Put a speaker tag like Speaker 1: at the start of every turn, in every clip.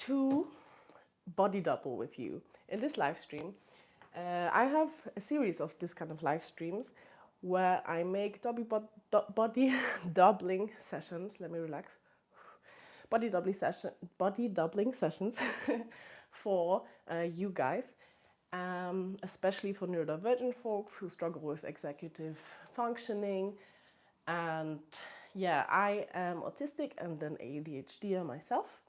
Speaker 1: to body double with you. In this live stream, I have a series of this kind of live streams where I make body doubling sessions. Let me relax. Body doubling sessions for you guys, especially for neurodivergent folks who struggle with executive functioning. And yeah, I am autistic and an ADHDer myself,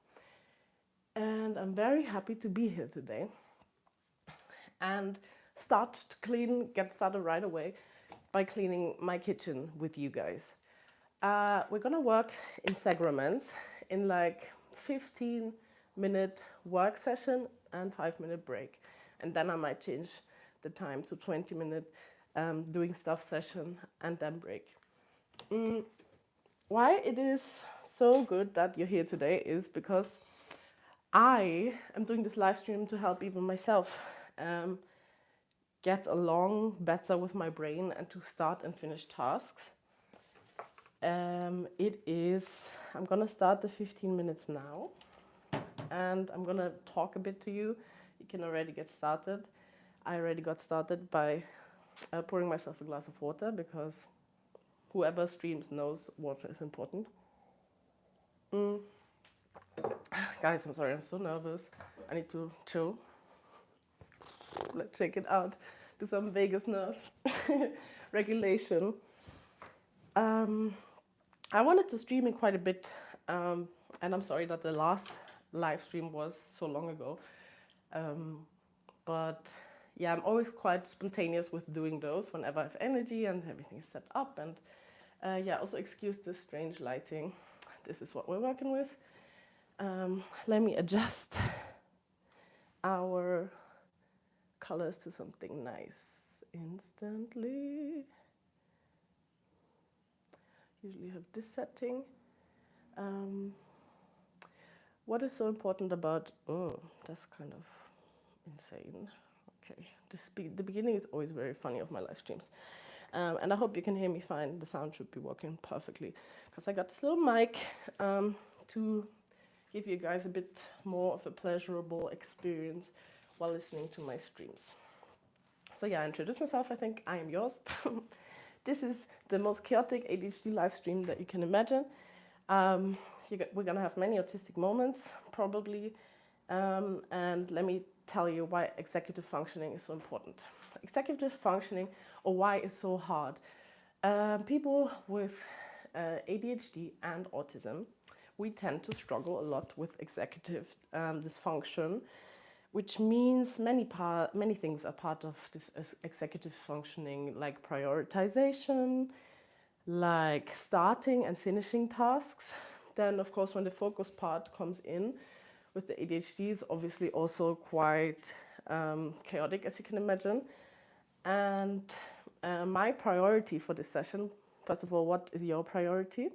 Speaker 1: and I'm very happy to be here today and get started right away by cleaning my kitchen with you guys. We're gonna work in segments in like 15-minute work session and 5-minute break. And then I might change the time to 20-minute doing stuff session and then break. Why it is so good that you're here today is because I am doing this live stream to help even myself get along better with my brain and to start and finish tasks. I'm gonna start the 15 minutes now, and I'm gonna talk a bit to you. You can already get started. I already got started by pouring myself a glass of water because whoever streams knows water is important. Guys, I'm sorry, I'm so nervous. I need to chill. Let's check it out. Do some vagus nerve regulation. I wanted to stream it quite a bit, and I'm sorry that the last live stream was so long ago. But yeah, I'm always quite spontaneous with doing those whenever I have energy and everything is set up. And yeah, also excuse the strange lighting. This is what we're working with. Let me adjust our colors to something nice instantly. Usually have this setting. What is so important about, oh, that's kind of insane. Okay, the beginning is always very funny of my live streams. And I hope you can hear me fine. The sound should be working perfectly. Because I got this little mic to give you guys a bit more of a pleasurable experience while listening to my streams. So yeah, I introduce myself, I think I am yours. This is the most chaotic ADHD live stream that you can imagine. We're gonna have many autistic moments, probably. And let me tell you why executive functioning is so important. Executive functioning, or why it's so hard. People with ADHD and autism, we tend to struggle a lot with executive dysfunction, which means many things are part of this executive functioning, like prioritization, like starting and finishing tasks. Then, of course, when the focus part comes in with the ADHD, is obviously also quite chaotic, as you can imagine. And my priority for this session, first of all, what is your priority?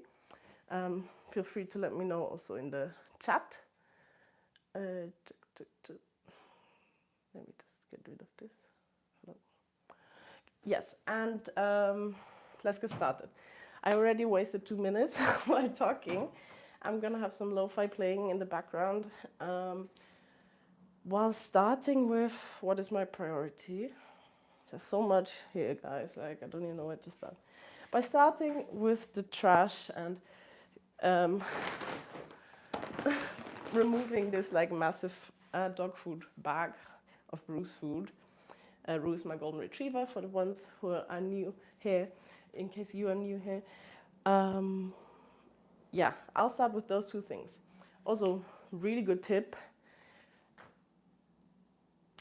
Speaker 1: Feel free to let me know also in the chat. Let me just get rid of this. Hello. Yes, and let's get started. I already wasted 2 minutes while talking. I'm gonna have some lo-fi playing in the background. While starting with what is my priority? There's so much here, guys. Like, I don't even know where to start. By starting with the trash and removing this like massive dog food bag of Rue's food. Rue is my golden retriever, for the ones who are new here, in case you are new here. Yeah, I'll start with those two things. Also, really good tip.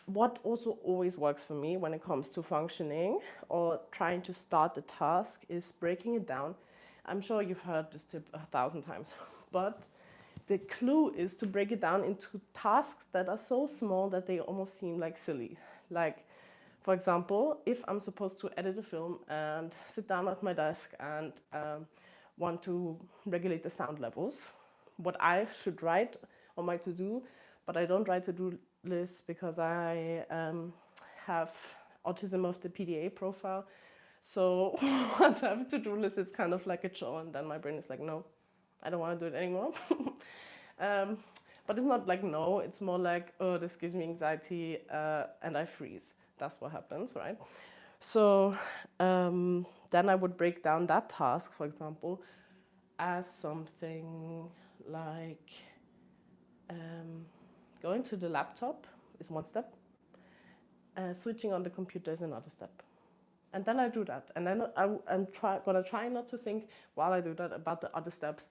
Speaker 1: What also always works for me when it comes to functioning or trying to start the task is breaking it down. I'm sure you've heard this tip 1,000 times, but the clue is to break it down into tasks that are so small that they almost seem like silly. Like, for example, if I'm supposed to edit a film and sit down at my desk and want to regulate the sound levels, what I should write on my to-do, but I don't write to-do lists because I have autism of the PDA profile. So once I have a to-do list, it's kind of like a chore, and then my brain is like, no, I don't want to do it anymore. But it's not like no, it's more like, oh, this gives me anxiety and I freeze. That's what happens, right? So then I would break down that task, for example, as something like going to the laptop is one step, switching on the computer is another step. And then I do that. And then I'm gonna try not to think while I do that about the other steps.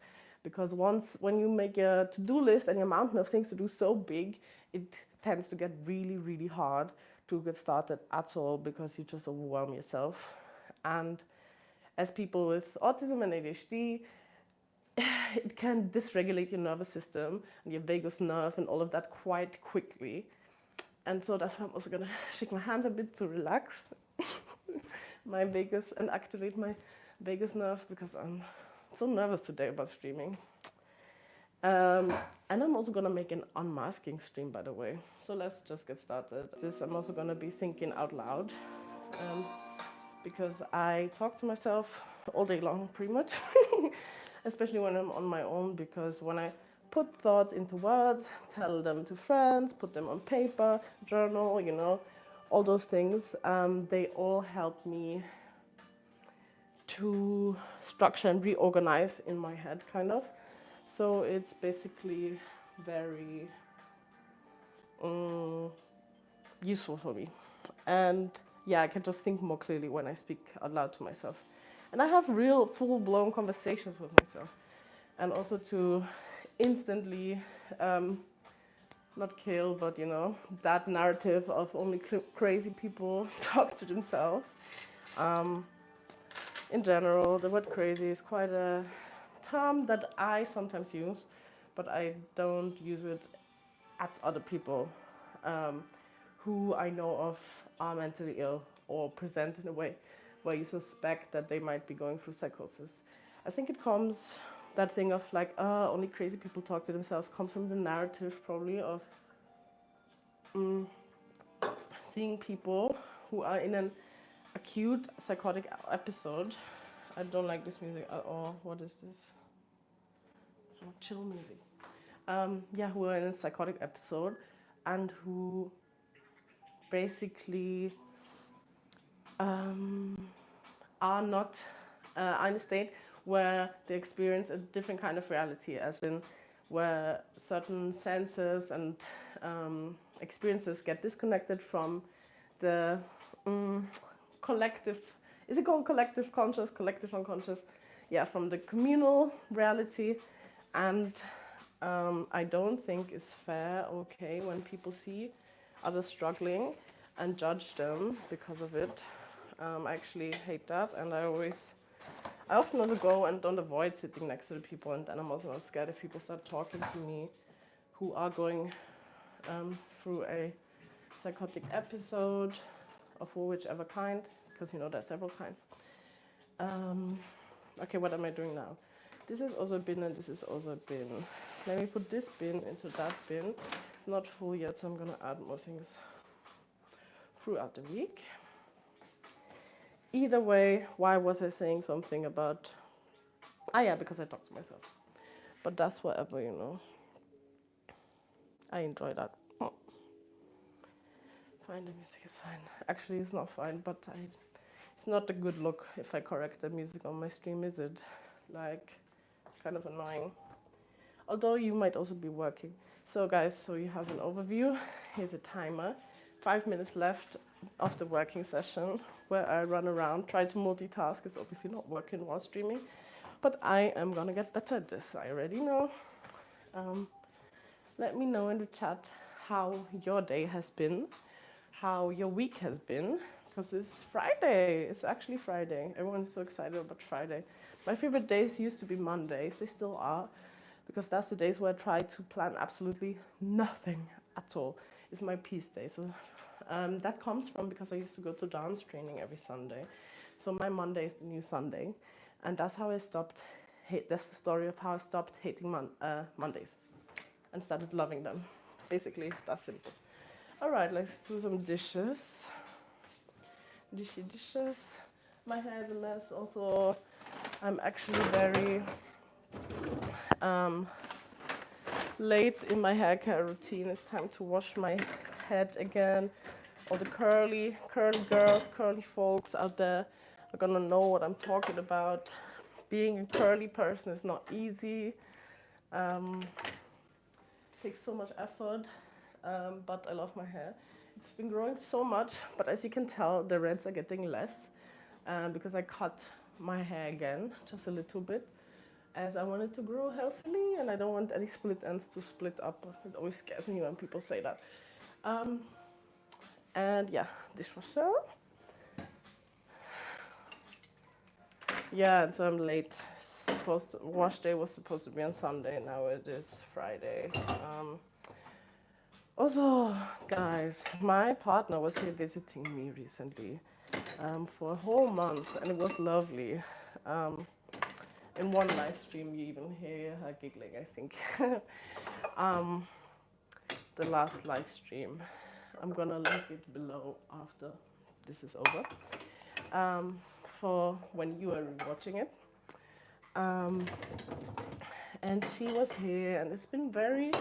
Speaker 1: Because when you make a to-do list and your mountain of things to do so big, it tends to get really, really hard to get started at all because you just overwhelm yourself. And as people with autism and ADHD, it can dysregulate your nervous system and your vagus nerve and all of that quite quickly. And so that's why I'm also gonna shake my hands a bit to relax my vagus and activate my vagus nerve because I'm so nervous today about streaming. And I'm also gonna make an unmasking stream, by the way. So let's just get started. I'm also gonna be thinking out loud because I talk to myself all day long, pretty much, especially when I'm on my own. Because when I put thoughts into words, tell them to friends, put them on paper, journal, all those things, they all help me to structure and reorganize in my head, kind of. So it's basically very useful for me. And yeah, I can just think more clearly when I speak out loud to myself. And I have real full-blown conversations with myself. And also to instantly, not kill, but that narrative of only crazy people talk to themselves. In general, the word crazy is quite a term that I sometimes use, but I don't use it at other people who I know of are mentally ill or present in a way where you suspect that they might be going through psychosis. I think that thing of like, only crazy people talk to themselves comes from the narrative probably of seeing people who are in an acute psychotic episode. I don't like this music at all. What is this? Chill music. Who are in a psychotic episode and who basically are not in a state where they experience a different kind of reality, as in where certain senses and experiences get disconnected from the collective, is it called collective conscious, collective unconscious? Yeah, from the communal reality. And I don't think it's fair, okay, when people see others struggling and judge them because of it. I actually hate that, and I often also go and don't avoid sitting next to the people, and then I'm also not scared if people start talking to me who are going through a psychotic episode of whichever kind, because there are several kinds. Okay, what am I doing now? This is also a bin and this is also a bin. Let me put this bin into that bin. It's not full yet, so I'm gonna add more things throughout the week. Either way, why was I saying something about... because I talk to myself. But that's whatever, I enjoy that. Fine, the music is fine. Actually, it's not fine, but it's not a good look if I correct the music on my stream, is it? Kind of annoying. Although you might also be working. So guys, you have an overview. Here's a timer. 5 minutes left of the working session where I run around, try to multitask. It's obviously not working while streaming, but I am gonna get better at this. I already know. Let me know in the chat how your day has been, how your week has been, because it's Friday. It's actually Friday. Everyone's so excited about Friday. My favorite days used to be Mondays. They still are, because that's the days where I try to plan absolutely nothing at all. It's my peace day. So that comes from because I used to go to dance training every Sunday. So my Monday is the new Sunday. And that's how I that's the story of how I stopped hating Mondays and started loving them. Basically, that's simple. All right, let's do some dishes. Dishes. My hair is a mess. Also, I'm actually very late in my hair care routine. It's time to wash my head again. All the curly girls, curly folks out there are gonna know what I'm talking about. Being a curly person is not easy. Takes so much effort, but I love my hair. It's been growing so much, but as you can tell, the reds are getting less because I cut my hair again, just a little bit, as I want it to grow healthily, and I don't want any split ends to split up. It always scares me when people say that. And yeah, dishwasher. Yeah, and so I'm late. Wash day was supposed to be on Sunday. Now it is Friday. Also, guys, my partner was here visiting me recently for a whole month, and it was lovely. In one live stream, you even hear her giggling, I think. The last live stream. I'm gonna link it below after this is over. For when you are watching it. And she was here, and it's been very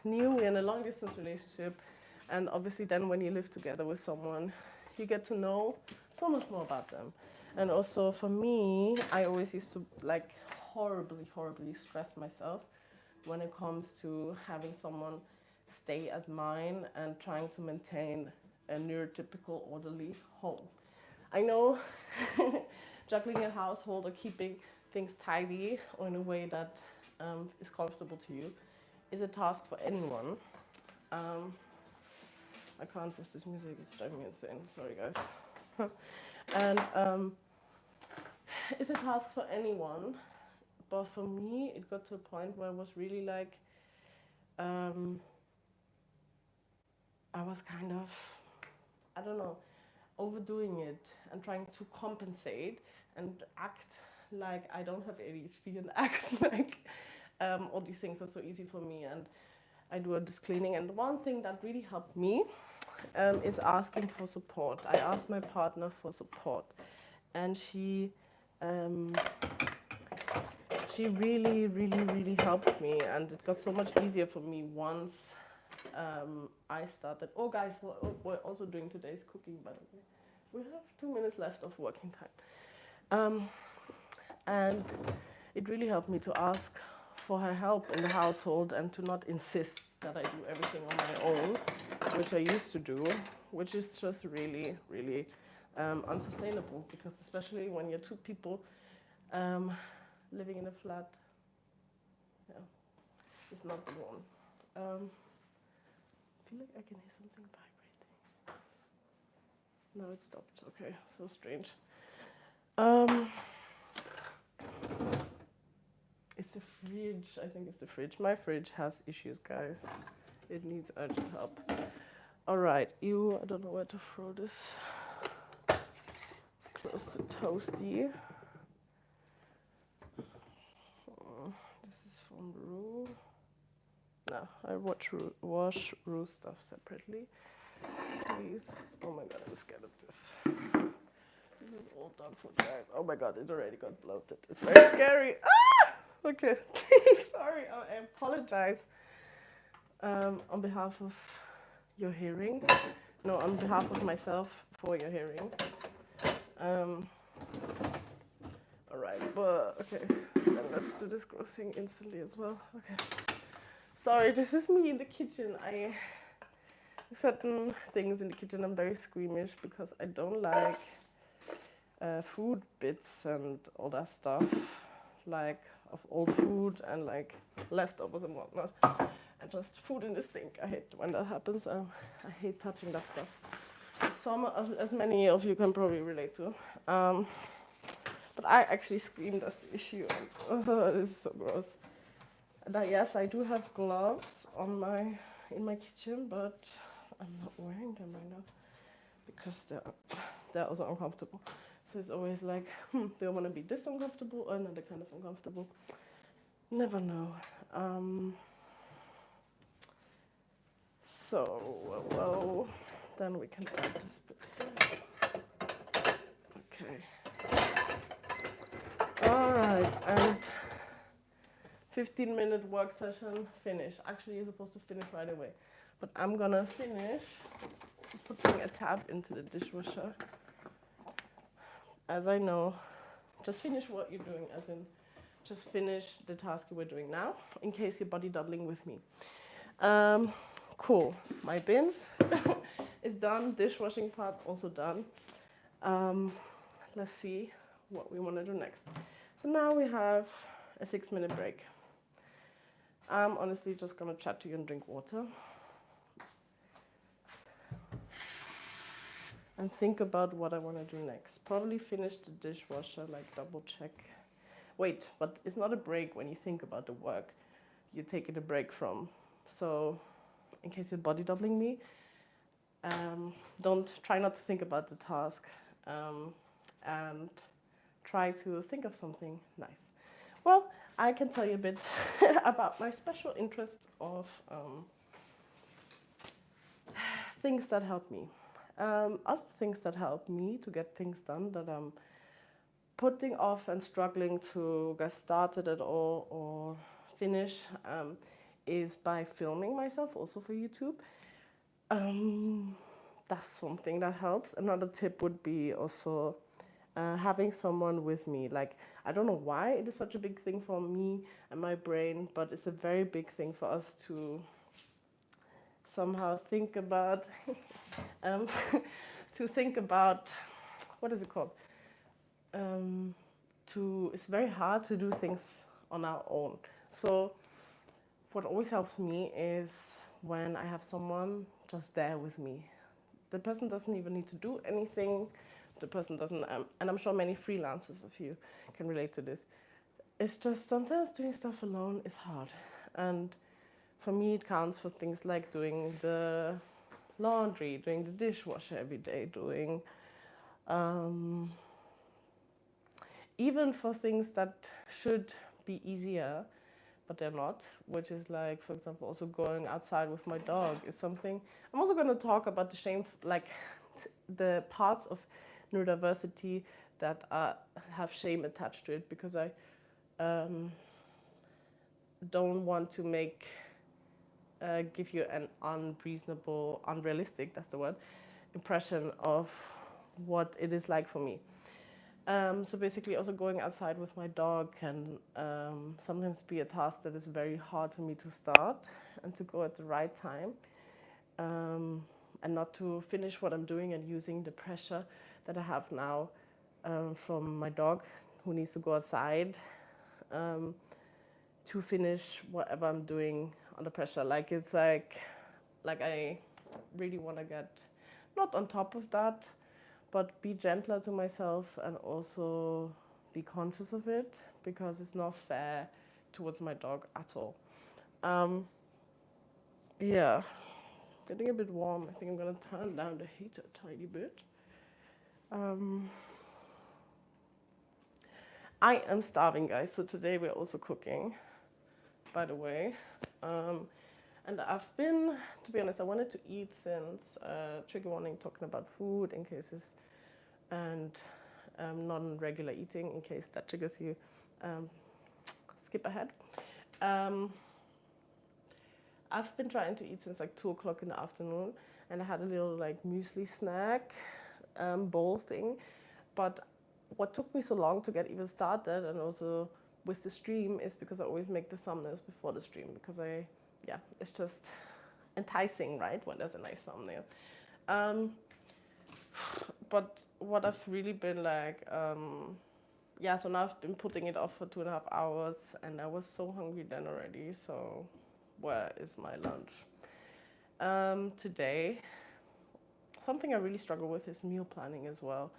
Speaker 1: new. We're in a long distance relationship, and obviously then when you live together with someone, you get to know so much more about them. And also for me, I always used to like horribly stress myself when it comes to having someone stay at mine and trying to maintain a neurotypical orderly home. I know juggling a household or keeping things tidy or in a way that is comfortable to you is a task for anyone. I can't with this music, it's driving me insane, sorry guys. And it's a task for anyone, but for me it got to a point where I was really like, I was kind of, I don't know, overdoing it and trying to compensate and act like I don't have ADHD and act like all these things are so easy for me, and I do this cleaning. And one thing that really helped me is asking for support. I asked my partner for support, and she really helped me, and it got so much easier for me once I started. Oh guys, what we're also doing today is cooking, by the way. We have 2 minutes left of working time. And it really helped me to ask for her help in the household and to not insist that I do everything on my own, which I used to do, which is just really unsustainable, because especially when you're two people living in a flat, yeah, it's not the one. I feel like I can hear something vibrating. No, it stopped. Okay, so strange. It's the fridge. I think it's the fridge. My fridge has issues, guys. It needs urgent help. All right, I don't know where to throw this. It's close to toasty. This is from Rue. No, I wash Rue stuff separately. Please. Oh my god, I'm scared of this. This is all dog food, guys. Oh my god, it already got bloated. It's very scary. Ah! Okay, sorry, I apologize. On behalf of your hearing. No, on behalf of myself for your hearing. Alright, but okay, then let's do this grossing instantly as well. Okay. Sorry, this is me in the kitchen. Certain things in the kitchen I'm very squeamish because I don't like food bits and all that stuff, like of old food and like leftovers and whatnot, and just food in the sink. I hate when that happens. I hate touching that stuff. As many of you can probably relate to. But I actually scream, that's the issue. And, this is so gross. And yes, I do have gloves in my kitchen, but I'm not wearing them right now because they're also uncomfortable. So it's always like, do I want to be this uncomfortable or another kind of uncomfortable? Never know. So, then we can add this bit here. Okay. All right, and 15-minute work session, finish. Actually, you're supposed to finish right away. But I'm gonna finish putting a tab into the dishwasher. As I know, just finish what you're doing, as in just finish the task you were doing now, in case you're body doubling with me. Cool. My bins is done. Dishwashing part also done. Let's see what we want to do next. So now we have a 6-minute break. I'm honestly just gonna chat to you and drink water. And think about what I want to do next. Probably finish the dishwasher, like double check. Wait, but it's not a break when you think about the work you're taking a break from. So in case you're body doubling me, try not to think about the task, and try to think of something nice. Well, I can tell you a bit about my special interests of things that help me. Other things that help me to get things done that I'm putting off and struggling to get started at all or finish is by filming myself also for YouTube. That's something that helps. Another tip would be also having someone with me. Like, I don't know why it is such a big thing for me and my brain, but it's a very big thing for us to somehow think about what is it called? It's very hard to do things on our own. So what always helps me is when I have someone just there with me. The person doesn't even need to do anything. The person doesn't, and I'm sure many freelancers of you can relate to this. It's just sometimes doing stuff alone is hard. And for me, it counts for things like doing the laundry, doing the dishwasher every day, doing even for things that should be easier, but they're not, which is like, for example, also going outside with my dog is something. I'm also going to talk about the shame, like the parts of neurodiversity that have shame attached to it, because I don't want to give you an unrealistic, that's the word, impression of what it is like for me. So basically also going outside with my dog can sometimes be a task that is very hard for me to start and to go at the right time, and not to finish what I'm doing and using the pressure that I have now from my dog who needs to go outside to finish whatever I'm doing under pressure. Like it's like I really want to get not on top of that, but be gentler to myself and also be conscious of it, because it's not fair towards my dog at all. Yeah, getting a bit warm. I think I'm gonna turn down the heat a tiny bit. I am starving, guys, so today we're also cooking, by the way. And I've been, to be honest, I wanted to eat since trigger warning, talking about food in cases, and non-regular eating in case that triggers you. Skip ahead. I've been trying to eat since like 2 o'clock in the afternoon, and I had a little like muesli snack bowl thing. But what took me so long to get even started, and also with the stream, is because I always make the thumbnails before the stream, because it's just enticing, right, when there's a nice thumbnail. But what I've really been like, so now I've been putting it off for 2.5 hours, and I was so hungry then already, so where is my lunch? Today, something I really struggle with is meal planning as well,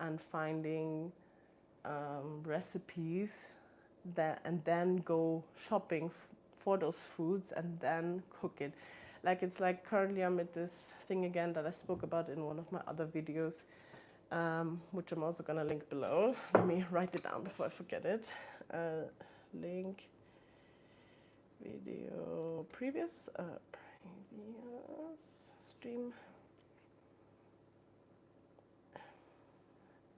Speaker 1: and finding recipes and then go shopping for those foods and then cook it. Like it's like currently I'm at this thing again that I spoke about in one of my other videos, which I'm also gonna link below. Let me write it down before I forget it. Link video previous stream.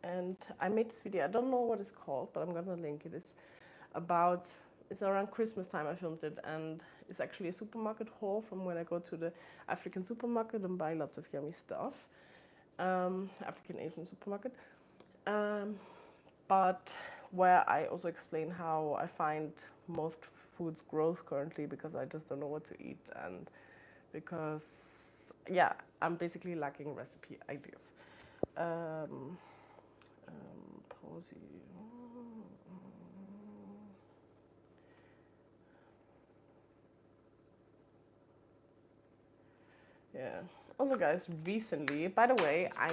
Speaker 1: And I made this video, I don't know what it's called, but I'm gonna link it. It's about it's around Christmas time I filmed it, and it's actually a supermarket haul from when I go to the African supermarket and buy lots of yummy stuff. African Asian supermarket. But where I also explain how I find most foods gross currently because I just don't know what to eat, and because, yeah, I'm basically lacking recipe ideas. Posy. Yeah. Also, guys, recently, by the way, I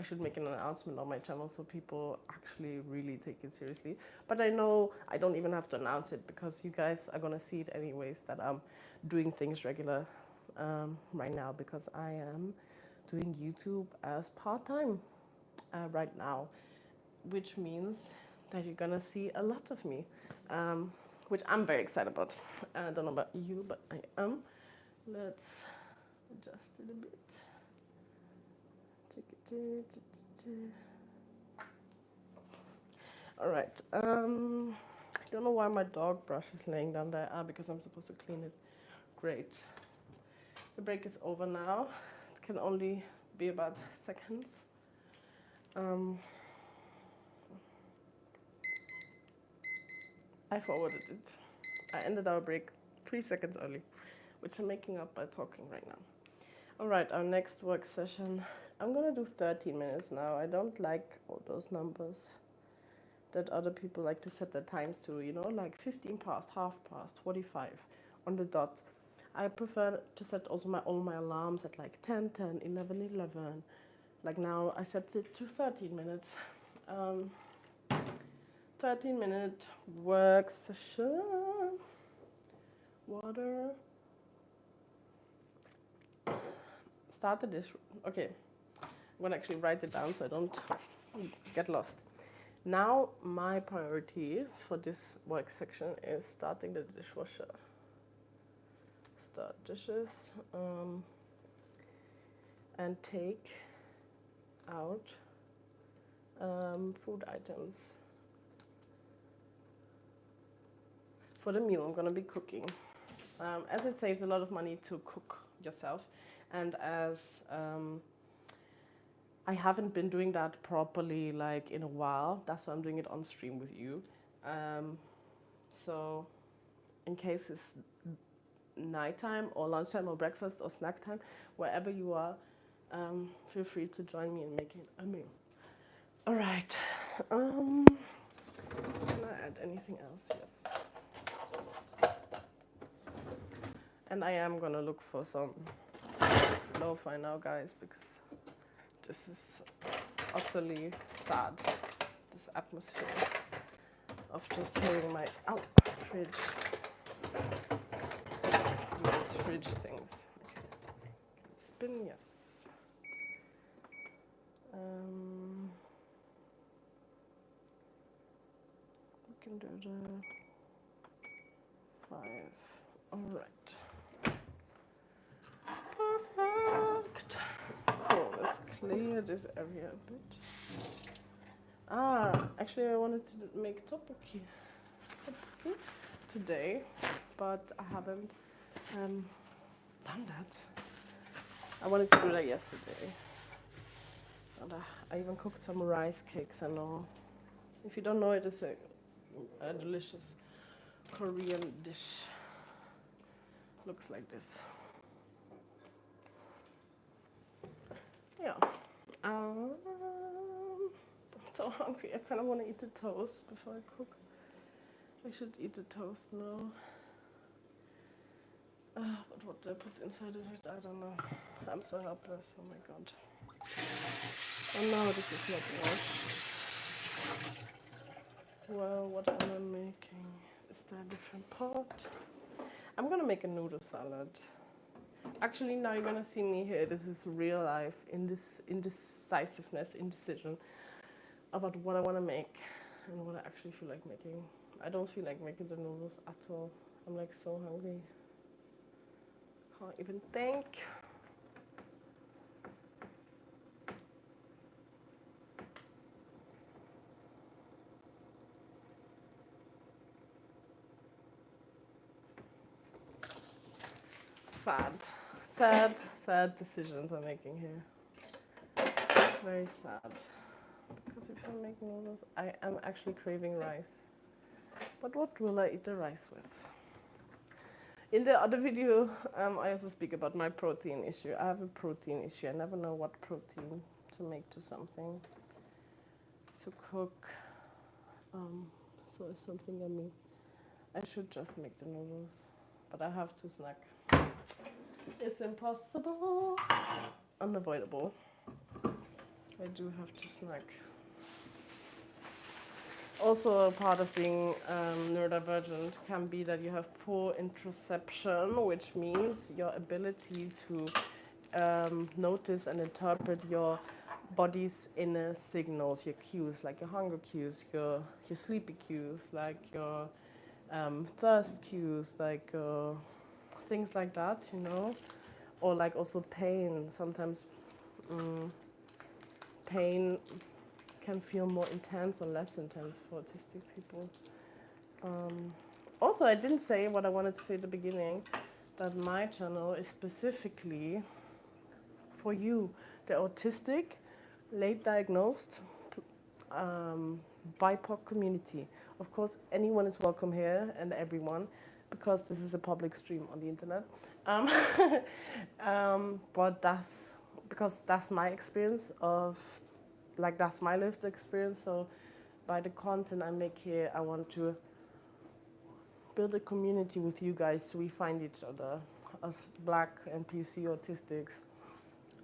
Speaker 1: should make an announcement on my channel so people actually really take it seriously. But I know I don't even have to announce it because you guys are gonna see it anyways, that I'm doing things regular right now, because I am doing YouTube as part-time right now, which means that you're gonna see a lot of me, which I'm very excited about. I don't know about you, but I am. Let's adjust it a bit. All right. I don't know why my dog brush is laying down there. Because I'm supposed to clean it. Great. The break is over now. It can only be about seconds. I forwarded it. I ended our break 3 seconds early, which I'm making up by talking right now. All right, our next work session. I'm gonna do 13 minutes now. I don't like all those numbers that other people like to set their times to, you know, like 15 past, half past, 45 on the dot. I prefer to set also all my alarms at like 10, 10, 11, 11. Like now I set it to 13 minutes. 13-minute work session. Water. Start the dish. Okay, I'm gonna actually write it down so I don't get lost. Now my priority for this work section is starting the dishwasher. Start dishes and take out food items for the meal I'm gonna be cooking. As it saves a lot of money to cook yourself, and as I haven't been doing that properly like in a while, that's why I'm doing it on stream with you. So in case it's nighttime or lunchtime or breakfast or snack time, wherever you are, feel free to join me in making a meal. All right. Can I add anything else? Yes. And I am gonna look for some lo-fi now, guys, because this is utterly sad, this atmosphere of just hearing my fridge. These fridge things. Okay. Spin, yes. We can do the 5. All right. Perfect. Cool. Let's clear this area a bit. Actually, I wanted to make tteokbokki today, but I haven't done that. I wanted to do that yesterday. And I even cooked some rice cakes and all. If you don't know, it is a delicious Korean dish. Looks like this. Yeah. I'm so hungry. I kind of want to eat the toast before I cook. I should eat the toast now. But what do I put inside of it? I don't know. I'm so helpless. Oh my god. Oh no, this is not washed. Well, what am I making? Is there a different pot? I'm gonna make a noodle salad. Actually, now you're gonna see me here. This is real life indecisiveness, indecision about what I want to make and what I actually feel like making. I don't feel like making the noodles at all. I'm like so hungry. Can't even think. sad decisions I'm making here. Very sad. Because if I'm making noodles, I am actually craving rice. But what will I eat the rice with? In the other video, I also speak about my protein issue. I have a protein issue. I never know what protein to make to something, to cook. So it's something I should just make the noodles. But I have to snack. It's impossible. Unavoidable. I do have to snack. Also, a part of being neurodivergent can be that you have poor interoception, which means your ability to notice and interpret your body's inner signals, your cues, like your hunger cues, your sleepy cues, like your thirst cues, like things like that, you know, or like also pain. Sometimes pain can feel more intense or less intense for autistic people. Also, I didn't say what I wanted to say at the beginning, that my channel is specifically for you, the autistic, late diagnosed Bipoc community. Of course, anyone is welcome here, and everyone, because this is a public stream on the internet. But that's my experience of, like, that's my lived experience. So by the content I make here, I want to build a community with you guys so we find each other as Black and PC autistics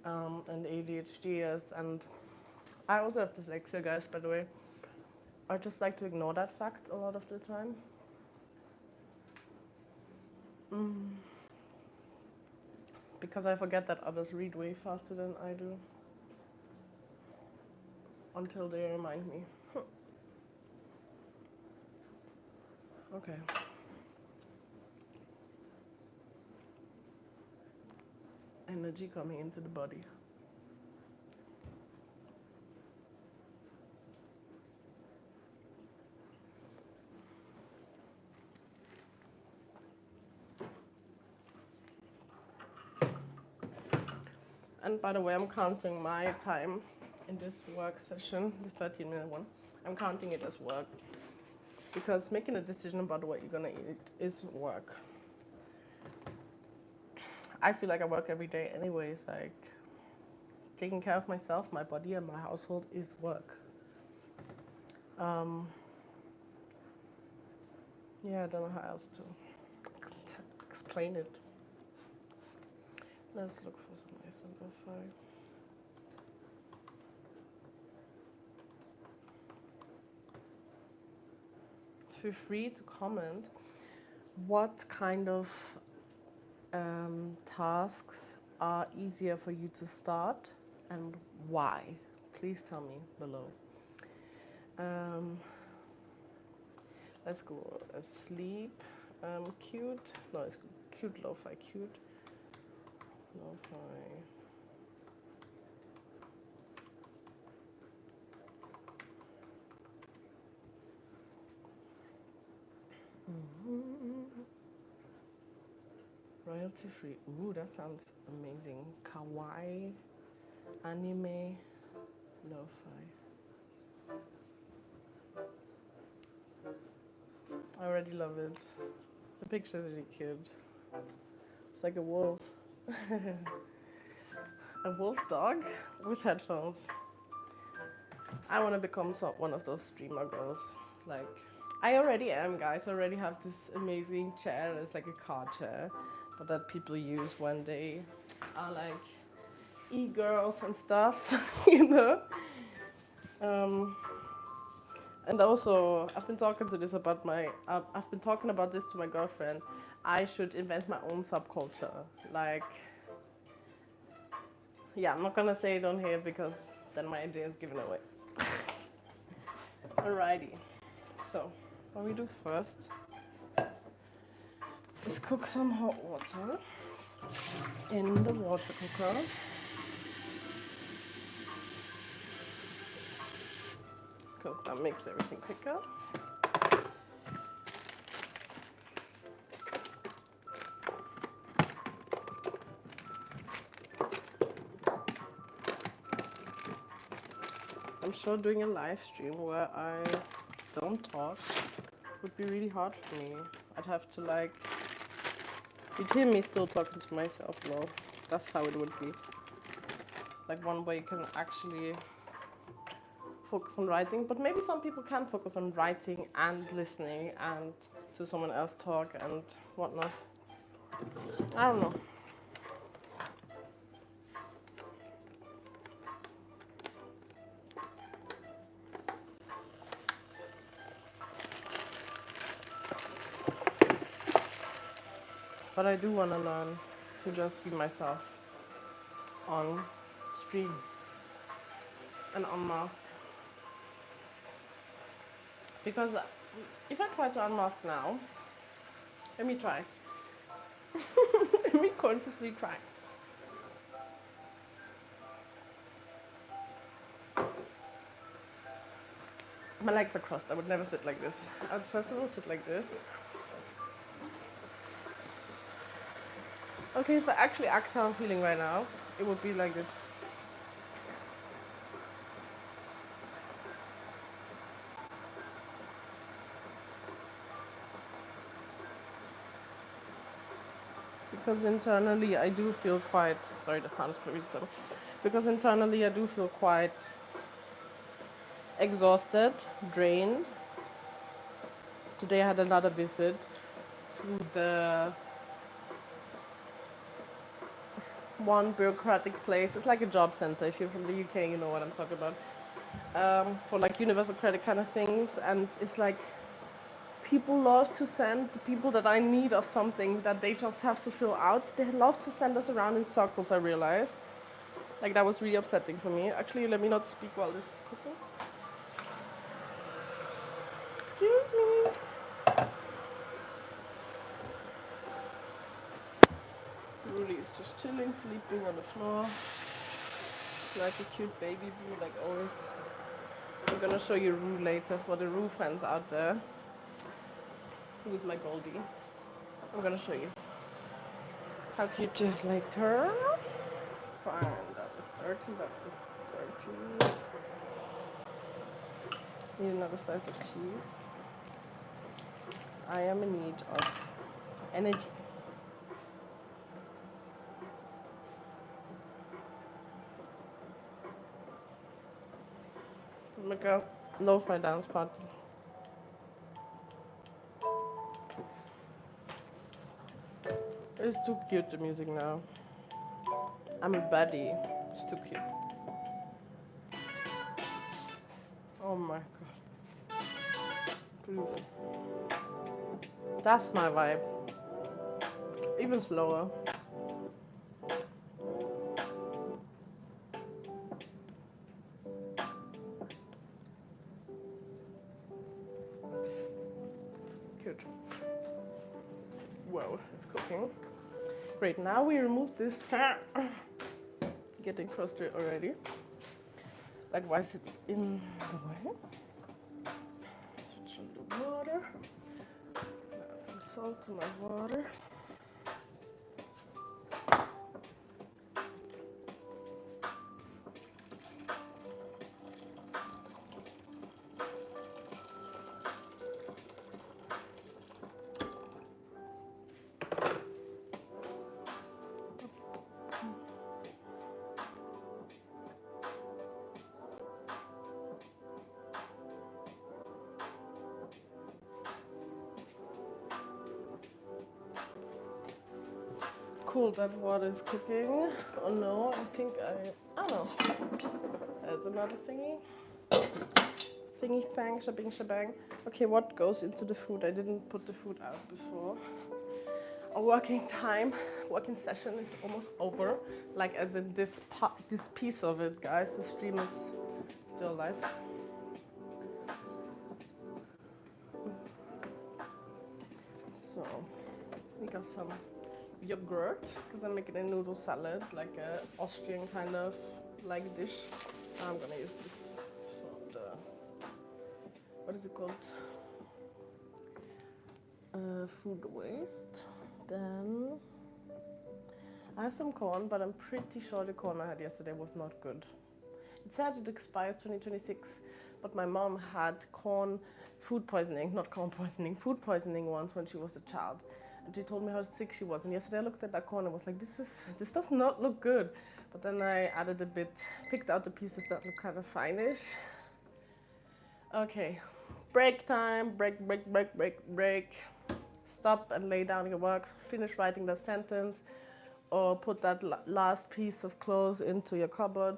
Speaker 1: and ADHDers. And I also have dyslexia, guys, by the way. I just like to ignore that fact a lot of the time. Because I forget that others read way faster than I do. Until they remind me. Okay. Energy coming into the body. And by the way, I'm counting my time in this work session, the 13-minute one. I'm counting it as work. Because making a decision about what you're gonna eat is work. I feel like I work every day anyways, like taking care of myself, my body, and my household is work. Yeah, I don't know how else to explain it. Let's look for some Simplify. Feel free to comment what kind of tasks are easier for you to start and why. Please tell me below. Let's go sleep. Cute. No, it's cute lo-fi. Cute lo-fi. Royalty free. Ooh, that sounds amazing. Kawaii, anime, lo-fi. I already love it. The picture is really cute. It's like a wolf. A wolf dog with headphones. I want to become one of those streamer girls. Like, I already am, guys. I already have this amazing chair. It's like a car chair, but that people use when they are like e-girls and stuff, you know. And also, I've been talking this to my girlfriend. I should invent my own subculture. Like, yeah, I'm not gonna say it on here because then my idea is given away. Alrighty. So, what we do first is cook some hot water in the water cooker. Because that makes everything quicker. I'm sure doing a live stream where I don't talk would be really hard for me. I'd have to like, you'd hear me still talking to myself though. That's how it would be. Like one way you can actually focus on writing, but maybe some people can focus on writing and listening and to someone else talk and whatnot. I don't know. But I do want to learn to just be myself on stream and unmask. Because if I try to unmask now, let me try. Let me consciously try. My legs are crossed. I would never sit like this. I would first of all sit like this. Okay, if I actually act how I'm feeling right now, it would be like this. Because internally I do feel quite, sorry, the sound is pretty stubborn. Because internally I do feel quite exhausted, drained. Today I had another visit to the one bureaucratic place. It's like a job center. If you're from the UK, you know what I'm talking about. For like universal credit kind of things. And it's like people love to send the people that I need of something that they just have to fill out. They love to send us around in circles, I realized. Like that was really upsetting for me. Actually, let me not speak while this is cooking. Excuse me. Rudy is just chilling, sleeping on the floor. Like a cute baby boo, like always. I'm gonna show you Rue later for the Rue fans out there. Who is my Goldie? I'm gonna show you how cute she is later. Fine, that is 30, that is 30. Need another slice of cheese. Because I am in need of energy. Make a lo-fi dance party. It's too cute, the music now. I'm a baddie. It's too cute. Oh my god. Beautiful. That's my vibe. Even slower. Cute. Whoa, it's cooking. Great, now we remove this. Getting frustrated already. Like, why is it in the way? Switch on the water. Add some salt to my water. Cool, that water is cooking. Oh no, I think I don't know. There's another thingy. Thingy thang, shabing shabang. Okay, what goes into the food? I didn't put the food out before. Our working session is almost over. Like as in this piece of it, guys. The stream is still alive. So, we got some yogurt, because I'm making a noodle salad, like a Austrian kind of like dish. I'm gonna use this for the, what is it called? Food waste. Then I have some corn, but I'm pretty sure the corn I had yesterday was not good. It said it expires 2026, but my mom had food poisoning once when she was a child. And she told me how sick she was. And yesterday I looked at that corn and was like, this does not look good. But then I added a bit, picked out the pieces that look kind of fine-ish. Okay, break time, break. Stop and lay down your work, finish writing the sentence, or put that last piece of clothes into your cupboard.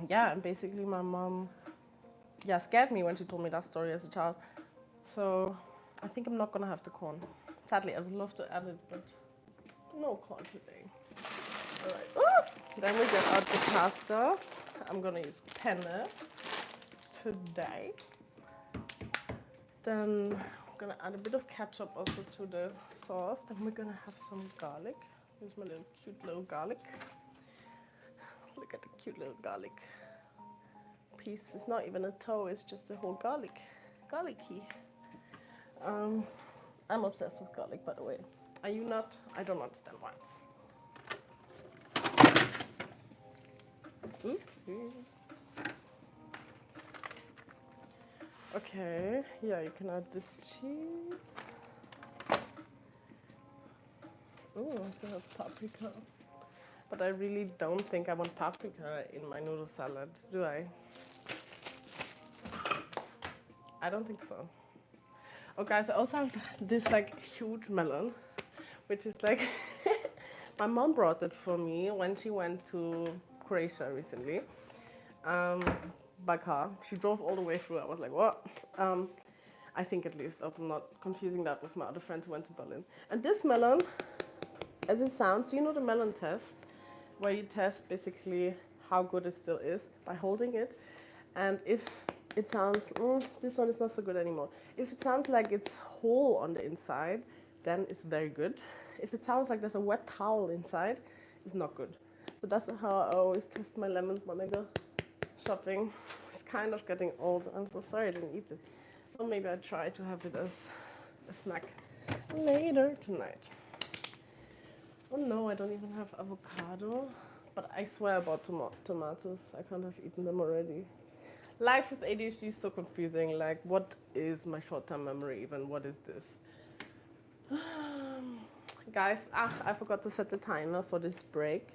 Speaker 1: Yeah, and basically my mom scared me when she told me that story as a child. So I think I'm not gonna have the corn. Sadly, I would love to add it, but no corn today. All right. Then we get out the pasta. I'm gonna use penne today. Then I'm gonna add a bit of ketchup also to the sauce. Then we're gonna have some garlic. Here's my little cute little garlic. Look at the cute little garlic piece. It's not even a toe, it's just a whole garlicky. I'm obsessed with garlic, by the way. Are you not? I don't understand why. Oopsie. Okay, yeah, you can add this cheese. Oh, I still have paprika. But I really don't think I want paprika in my noodle salad, do I? I don't think so. Oh guys, I also have this like huge melon, which is like, my mom brought it for me when she went to Croatia recently, by car. She drove all the way through. I was like, what? I think at least, I'm not confusing that with my other friend who went to Berlin. And this melon, as it sounds, you know the melon test, where you test basically how good it still is by holding it. And if it sounds, this one is not so good anymore. If it sounds like it's whole on the inside, then it's very good. If it sounds like there's a wet towel inside, it's not good. So that's how I always test my lemons when I go shopping. It's kind of getting old. I'm so sorry I didn't eat it. Or maybe I try to have it as a snack later tonight. Oh no, I don't even have avocado. But I swear about tomatoes. I can't have eaten them already. Life with ADHD is so confusing. Like, what is my short-term memory even? What is this? Guys, I forgot to set the timer for this break.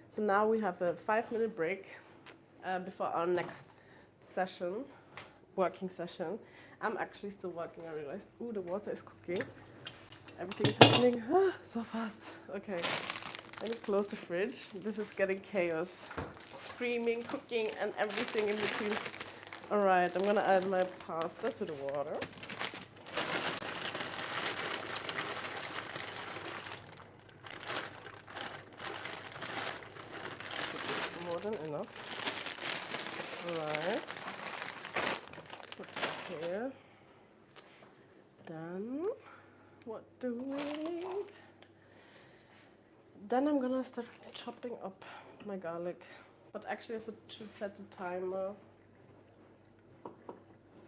Speaker 1: So now we have a 5-minute break before our next session, working session. I'm actually still working, I realized. Ooh, the water is cooking. Everything is happening so fast. Okay, let me close the fridge. This is getting chaos. Screaming, cooking, and everything in between. All right, I'm gonna add my pasta to the water. More than enough. All right. Put it here. Then, what do we need? Then I'm gonna start chopping up my garlic. But actually I should set the timer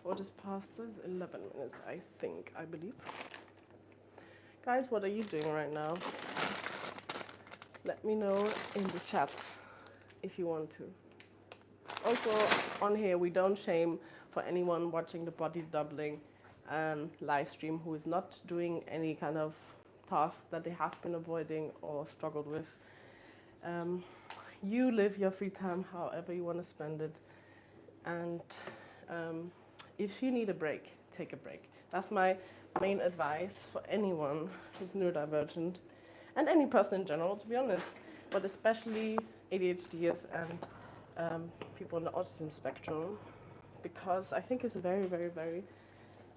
Speaker 1: for this pasta. It's 11 minutes, I believe. Guys, what are you doing right now? Let me know in the chat if you want to. Also, on here, we don't shame for anyone watching the body doubling live stream who is not doing any kind of task that they have been avoiding or struggled with. You live your free time however you want to spend it. And if you need a break, take a break. That's my main advice for anyone who's neurodivergent and any person in general, to be honest, but especially ADHDers and people on the autism spectrum, because I think it's very, very, very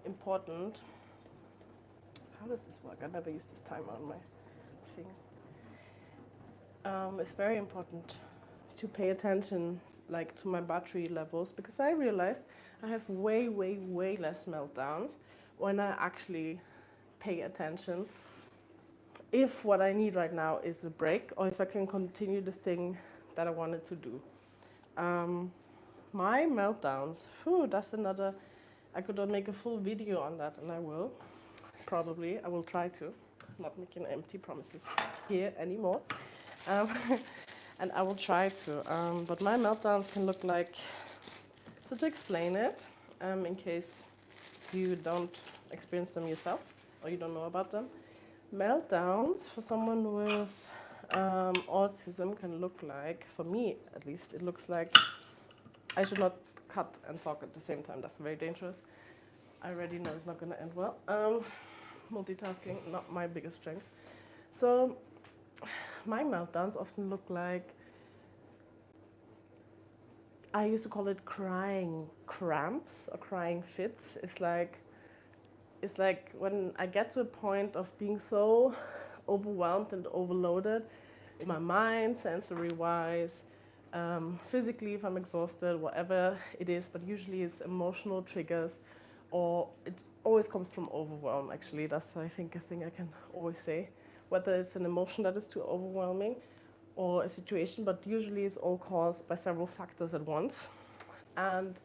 Speaker 1: important. How does this work? I never used this timer on my thing. It's very important to pay attention, like, to my battery levels, because I realized I have way, way, way less meltdowns when I actually pay attention. If what I need right now is a break, or if I can continue the thing that I wanted to do. My meltdowns, that's another, I could make a full video on that, and I will, probably. I will try to, not making empty promises here anymore. Um, and I will try to. But my meltdowns can look like, so to explain it, in case you don't experience them yourself or you don't know about them, meltdowns for someone with autism can look like, for me at least, it looks like, I should not cut and talk at the same time. That's very dangerous. I already know it's not going to end well. Multitasking, not my biggest strength. So my meltdowns often look like, I used to call it crying cramps or crying fits. It's like when I get to a point of being so overwhelmed and overloaded in my mind, sensory-wise, physically if I'm exhausted, whatever it is, but usually it's emotional triggers, or it always comes from overwhelm, actually. That's, I think, a thing I can always say. Whether it's an emotion that is too overwhelming or a situation, but usually it's all caused by several factors at once. And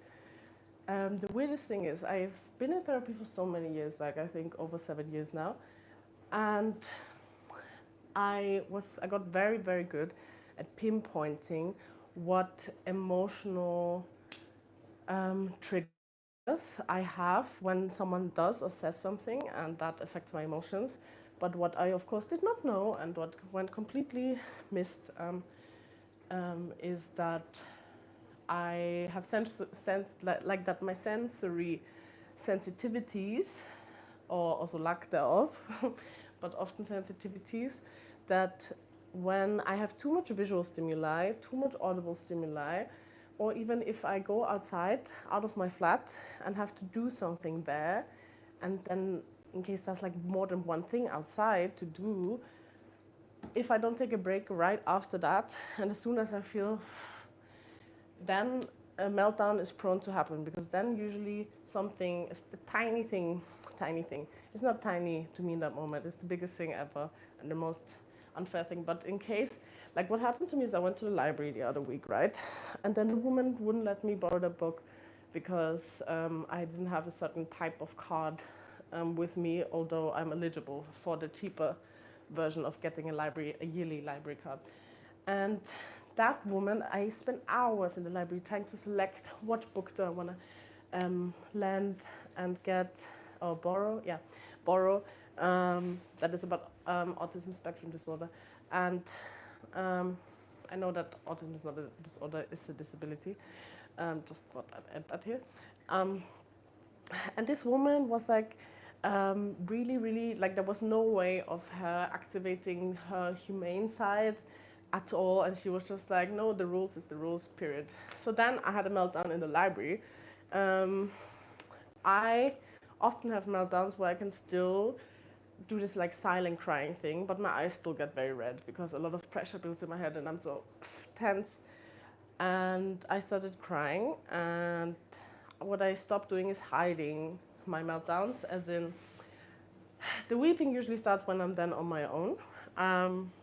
Speaker 1: the weirdest thing is, I've been in therapy for so many years, like I think over 7 years now, and I got very, very good at pinpointing what emotional triggers I have when someone does or says something, and that affects my emotions. But what I, of course, did not know, and what went completely missed, is that I have like that my sensory sensitivities, or also lack thereof, but often sensitivities, that when I have too much visual stimuli, too much audible stimuli, or even if I go outside, out of my flat, and have to do something there, and then in case there's like more than one thing outside to do, if I don't take a break right after that, and as soon as I feel, then a meltdown is prone to happen, because then usually something, a tiny thing, it's not tiny to me in that moment, it's the biggest thing ever and the most unfair thing. But in case, like what happened to me is I went to the library the other week, right? And then the woman wouldn't let me borrow the book because I didn't have a certain type of card with me, although I'm eligible for the cheaper version of getting a yearly library card. And that woman, I spent hours in the library trying to select what book do I want to lend and get, or borrow, that is about autism spectrum disorder. And I know that autism is not a disorder, it's a disability. Just thought I'd add that here. And this woman was like, really, really, like there was no way of her activating her humane side at all. And she was just like, no, the rules is the rules, period. So then I had a meltdown in the library. I often have meltdowns where I can still do this like silent crying thing, but my eyes still get very red because a lot of pressure builds in my head and I'm so tense. And I started crying, and what I stopped doing is hiding my meltdowns, as in the weeping usually starts when I'm then on my own,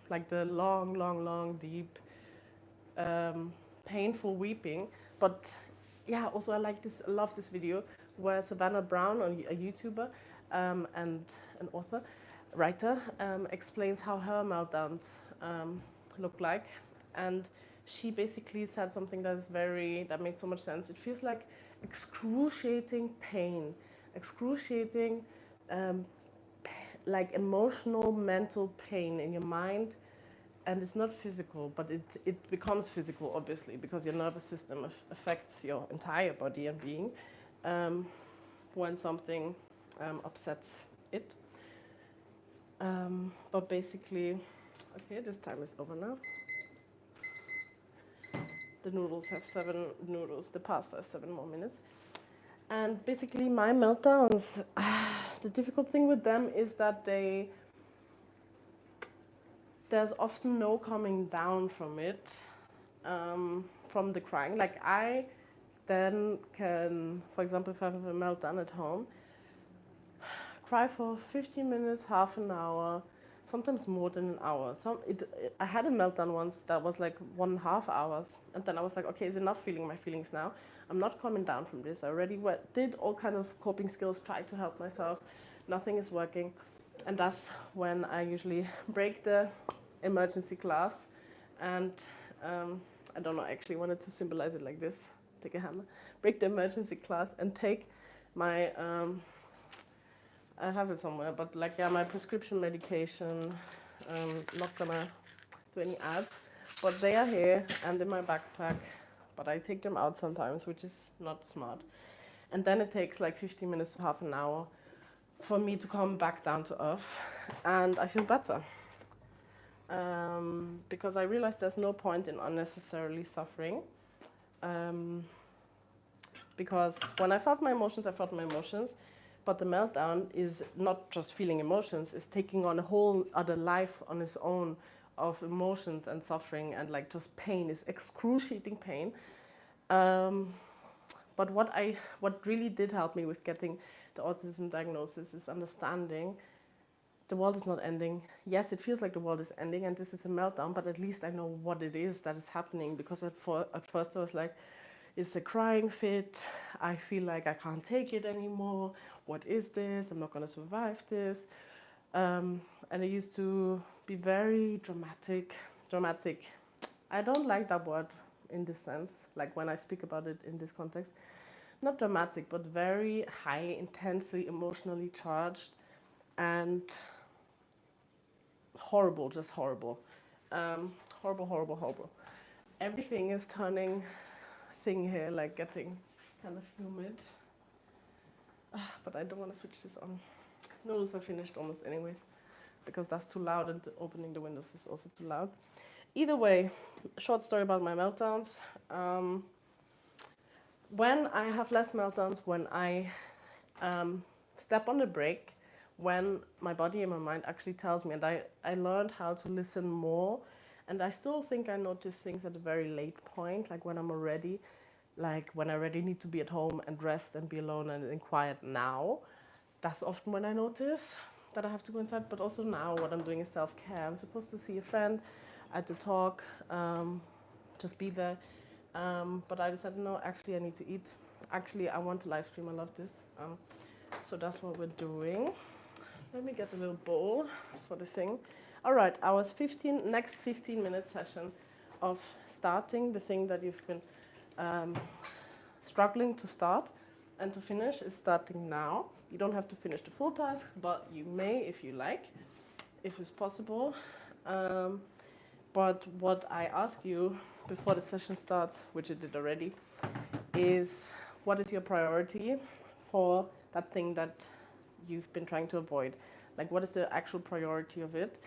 Speaker 1: like the long, deep, painful weeping. But yeah, also I love this video where Savannah Brown, a YouTuber and an author, writer, explains how her meltdowns look like. And she basically said something that made so much sense. It feels like excruciating pain, excruciating, like emotional, mental pain in your mind, and it's not physical, but it becomes physical, obviously, because your nervous system affects your entire body and being when something upsets it. But basically, okay, this time is over now. The noodles have 7 noodles, the pasta has 7 more minutes. And basically my meltdowns, the difficult thing with them is that there's often no coming down from it, from the crying. Like I then can, for example, if I have a meltdown at home, cry for 15 minutes, half an hour, sometimes more than an hour. I had a meltdown once that was like 1.5 hours, and then I was like, okay, it's enough feeling my feelings now. I'm not coming down from this. I already did all kind of coping skills, tried to help myself. Nothing is working, and that's when I usually break the emergency class And I don't know, I actually wanted to symbolize it like this. Take a hammer, break the emergency glass, and take my, I have it somewhere, but like, yeah, my prescription medication. Not gonna do any ads, but they are here and in my backpack, but I take them out sometimes, which is not smart. And then it takes like 15 minutes to half an hour for me to come back down to earth, and I feel better. Because I realized there's no point in unnecessarily suffering. Because when I felt my emotions, but the meltdown is not just feeling emotions, it's taking on a whole other life on its own of emotions and suffering and like just pain, is excruciating pain. But what really did help me with getting the autism diagnosis is understanding the world is not ending. Yes, it feels like the world is ending and this is a meltdown, but at least I know what it is that is happening, because at first I was like, it's a crying fit, I feel like I can't take it anymore, what is this, I'm not going to survive this. And I used to be very dramatic. I don't like that word in this sense, like when I speak about it in this context. Not dramatic, but very high, intensely, emotionally charged, and horrible, just horrible. Horrible. Everything is turning thing here, like getting kind of humid. But I don't want to switch this on. Noodles are finished almost anyways, because that's too loud, and opening the windows is also too loud. Either way, short story about my meltdowns. When I have less meltdowns, when I step on the brake, when my body and my mind actually tells me, and I learned how to listen more, and I still think I notice things at a very late point, like when I'm already, like when I already need to be at home and rest and be alone and in quiet now. That's often when I notice that I have to go inside, but also now what I'm doing is self-care. I'm supposed to see a friend, I had to talk, just be there. But I decided, no, actually I need to eat. Actually, I want to live stream, I love this. So that's what we're doing. Let me get a little bowl for the thing. All right, our next 15-minute session of starting the thing that you've been struggling to start and to finish is starting now. You don't have to finish the full task, but you may if you like, if it's possible. But what I ask you before the session starts, which I did already, is what is your priority for that thing that you've been trying to avoid? Like, what is the actual priority of it?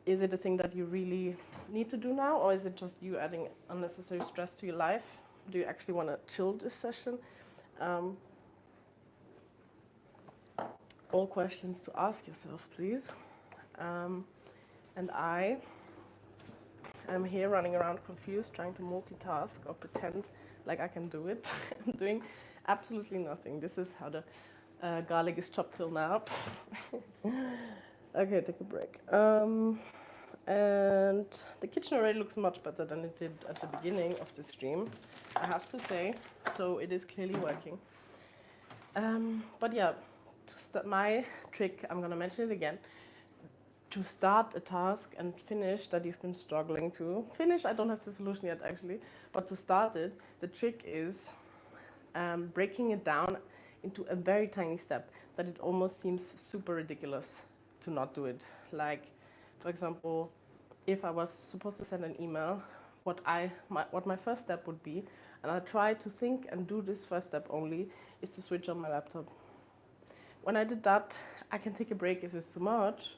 Speaker 1: Is it a thing that you really need to do now, or is it just you adding unnecessary stress to your life? Do you actually want to chill this session? All questions to ask yourself, please. And I am here running around confused, trying to multitask or pretend like I can do it. I'm doing absolutely nothing. This is how the garlic is chopped till now. Okay, take a break. And the kitchen already looks much better than it did at the beginning of the stream, I have to say. So it is clearly working. But yeah, my trick, I'm going to mention it again, to start a task and finish that you've been struggling to finish. I don't have the solution yet, actually, but to start it, the trick is breaking it down into a very tiny step that it almost seems super ridiculous to not do it. Like, for example, if I was supposed to send an email, what my first step would be, and I try to think and do this first step only, is to switch on my laptop. When I did that, I can take a break if it's too much,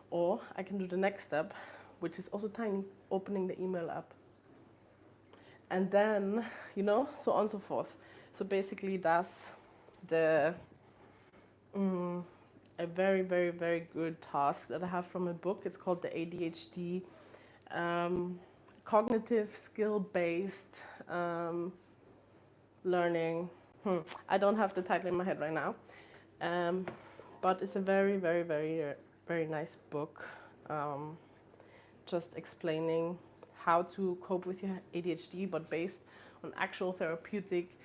Speaker 1: or I can do the next step, which is also tiny, opening the email app. And then, so on and so forth. So basically that's a very, very, very good task that I have from a book. It's called the ADHD Cognitive Skill-Based Learning. I don't have the title in my head right now. But it's a very, very, very, very nice book, just explaining how to cope with your ADHD, but based on actual therapeutic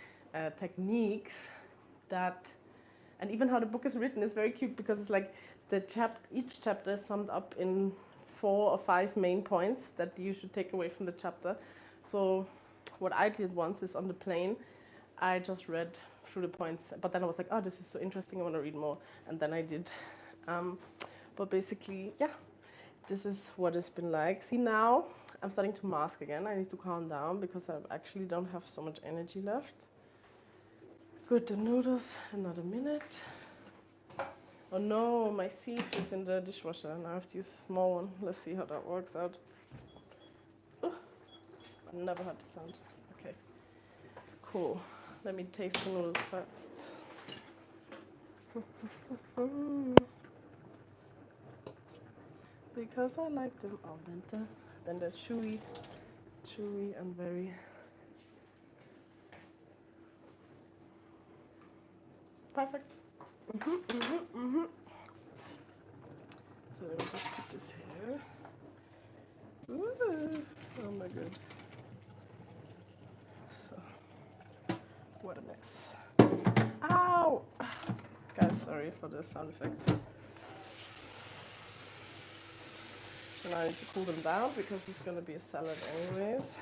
Speaker 1: techniques and even how the book is written is very cute, because it's like each chapter is summed up in 4 or 5 main points that you should take away from the chapter. So what I did once is on the plane, I just read through the points, but then I was like, oh, this is so interesting, I want to read more, and then I did. But basically, yeah, this is what it's been like. See, now I'm starting to mask again. I need to calm down because I actually don't have so much energy left. Good, the noodles, another minute. Oh no, my sieve is in the dishwasher and I have to use a small one. Let's see how that works out. I've never had the sound. Okay, cool. Let me taste the noodles first. Because I like them al dente. Then they're chewy and very... perfect. So let me just put this here. Ooh, oh my god. So, what a mess. Ow! Guys, sorry for the sound effects. So now I need to cool them down because it's gonna be a salad anyways.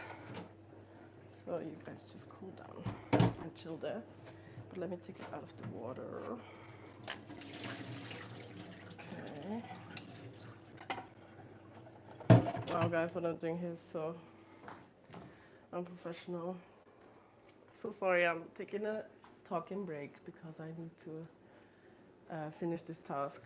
Speaker 1: So you guys just cool down and chill there. But let me take it out of the water. Okay. Wow guys, what I'm doing here is so unprofessional. So sorry, I'm taking a talking break because I need to finish this task.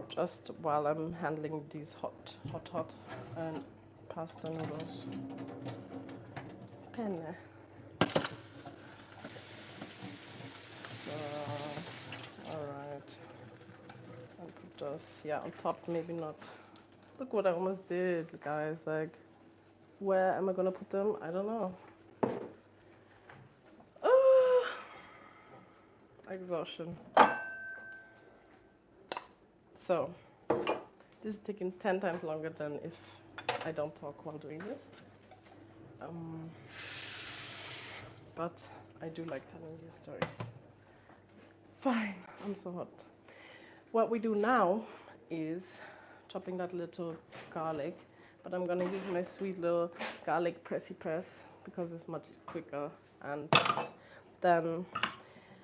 Speaker 1: Just while I'm handling these hot and pasta noodles. Penne. So, alright. I'll put those, yeah, on top, maybe not. Look what I almost did, guys. Like, where am I gonna put them? I don't know. Exhaustion. So, this is taking 10 times longer than if I don't talk while doing this. But I do like telling you stories. Fine, I'm so hot. What we do now is chopping that little garlic, but I'm gonna use my sweet little garlic pressy press because it's much quicker, and then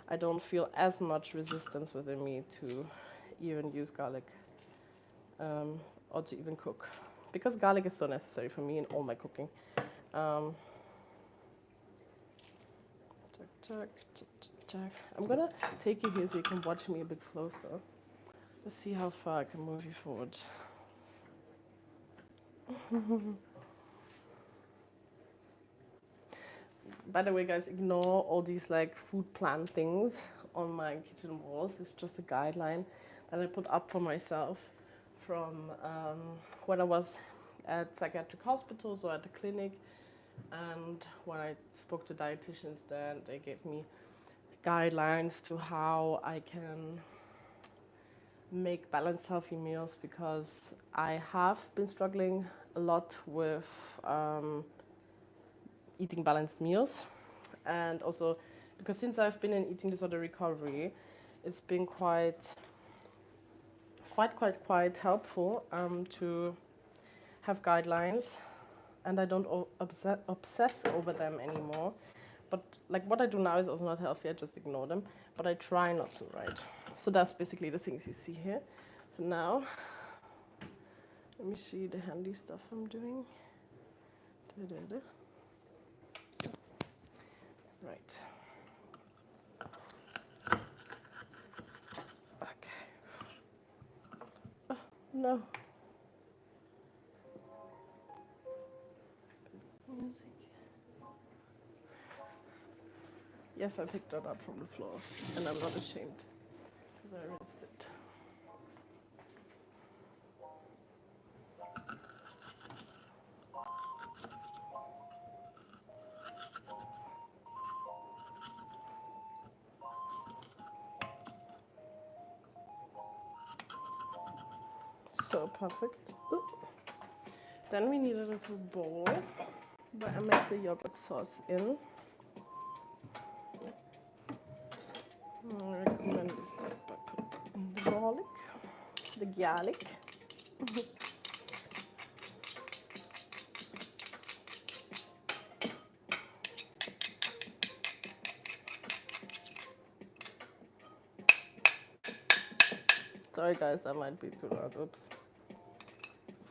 Speaker 1: I don't feel as much resistance within me to even use garlic or to even cook, because garlic is so necessary for me in all my cooking. I'm gonna take you here so you can watch me a bit closer. Let's see how far I can move you forward. By the way, guys, ignore all these like food plan things on my kitchen walls. It's just a guideline that I put up for myself from when I was at psychiatric hospitals or at the clinic, and when I spoke to dietitians there, they gave me guidelines to how I can make balanced healthy meals, because I have been struggling a lot with eating balanced meals, and also because since I've been in eating disorder recovery, it's been quite helpful to have guidelines, and I don't obsess over them anymore. But like what I do now is also not healthy, I just ignore them, but I try not to, right? So that's basically the things you see here. So now, let me see the handy stuff I'm doing. Right. Okay. Oh, no. Music. Yes, I picked that up from the floor, and I'm not ashamed, because I rinsed it. So perfect. Ooh. Then we need a little bowl where I make the yogurt sauce in. the garlic. Sorry guys, that might be too loud. Oops.